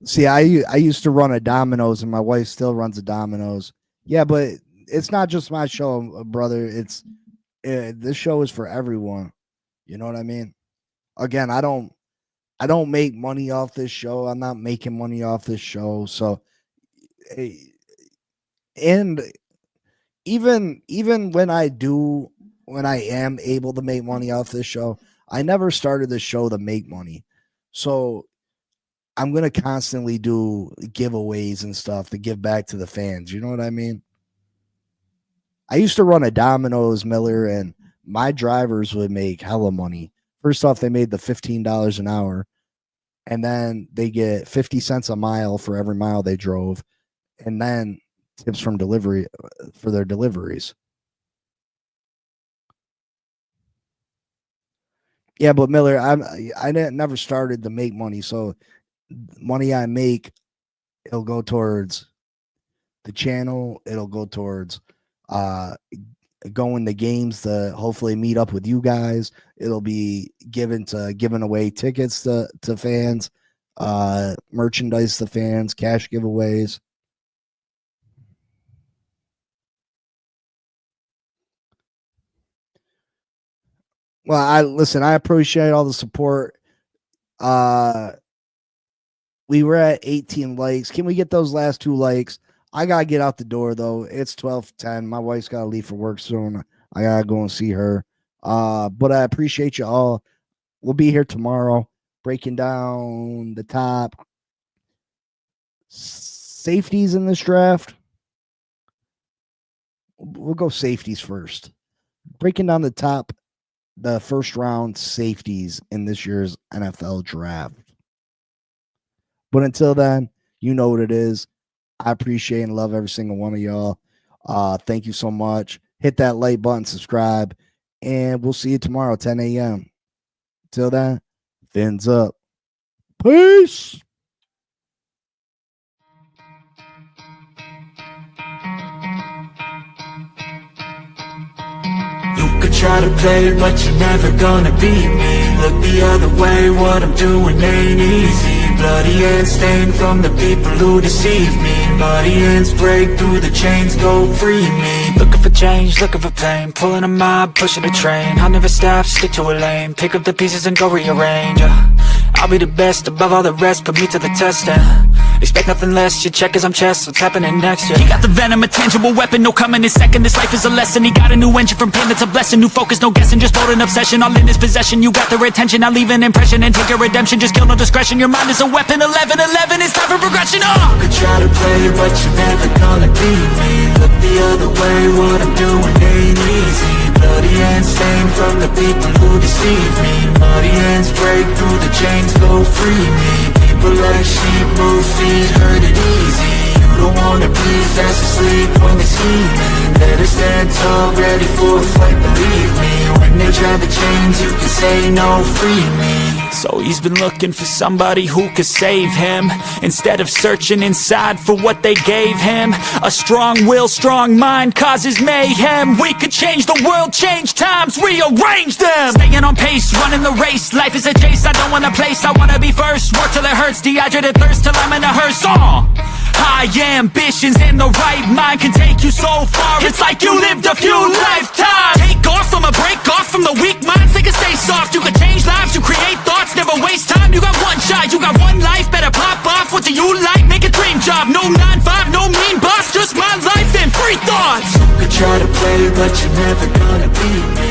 See, I used to run a Domino's, and my wife still runs a Domino's. Yeah, but it's not just my show, brother. It's this show is for everyone. You know what I mean? Again, I don't make money off this show. I'm not making money off this show. So, and even when I am able to make money off this show, I never started the show to make money. So I'm going to constantly do giveaways and stuff to give back to the fans. You know what I mean? I used to run a Domino's, Miller, and my drivers would make hella money. First off, they made the $15 an hour, and then they get 50 cents a mile for every mile they drove, and then tips from delivery for their deliveries. Yeah, but Miller, I never started to make money, so money I make, it'll go towards the channel. It'll go towards going to games to hopefully meet up with you guys. It'll be giving away tickets to fans, merchandise to fans, cash giveaways. Well, I appreciate all the support. We were at 18 likes. Can we get those last 2 likes? I gotta get out the door though. It's 12:10. My wife's gotta leave for work soon. I gotta go and see her. But I appreciate you all. We'll be here tomorrow, breaking down the top safeties in this draft. We'll go safeties first. Breaking down the first round safeties in this year's NFL draft. But until then, you know what it is. I appreciate and love every single one of y'all. Thank you so much. Hit that like button, subscribe, and we'll see you tomorrow, 10 a.m. Till then, fins up. Peace. You could try to play it, but you're never gonna beat me. Look the other way, what I'm doing ain't easy. Bloody hands stained from the people who deceive me. Muddy hands break through the chains, go free me. Looking for change, looking for pain, pulling a mob, pushing a train. I'll never stop, stick to a lane, pick up the pieces and go rearrange. I'll be the best above all the rest, put me to the test and expect nothing less. You check as I'm chess, what's happening next? Yeah. He got the venom, a tangible weapon, no coming in second. This life is a lesson. He got a new engine from pain, that's a blessing. New focus, no guessing, just bold and obsession. All in his possession, you got their attention. I leave an impression and take your redemption. Just kill no discretion. Your mind is a weapon. 11-11, it's time for progression. You could try to play it, but you're never gonna beat me. Look the other way, what I'm doing ain't easy. Bloody hands stained from the people who deceive me. Muddy hands break through the chains, go free me. People like sheep move feet, hurt it easy. You don't wanna be fast asleep when they see me. Better stand tall, ready for a fight, believe me. When they try the chains, you can say no, free me. So he's been looking for somebody who could save him, instead of searching inside for what they gave him. A strong will, strong mind causes mayhem. We could change the world, change times, rearrange them. Staying on pace, running the race. Life is a chase, I don't want a place, I wanna be first. Work till it hurts, dehydrated thirst till I'm in a hearse. High ambitions and the right mind can take you so far. It's like you lived a few lifetimes. Take off from a break off from the weak minds. They can stay soft. You can change lives, you create thoughts, never waste time. You got one shot, you got one life. Better pop off. What do you like? Make a dream job. No 9-5, no mean boss. Just my life and free thoughts. You could try to play, but you're never gonna beat me.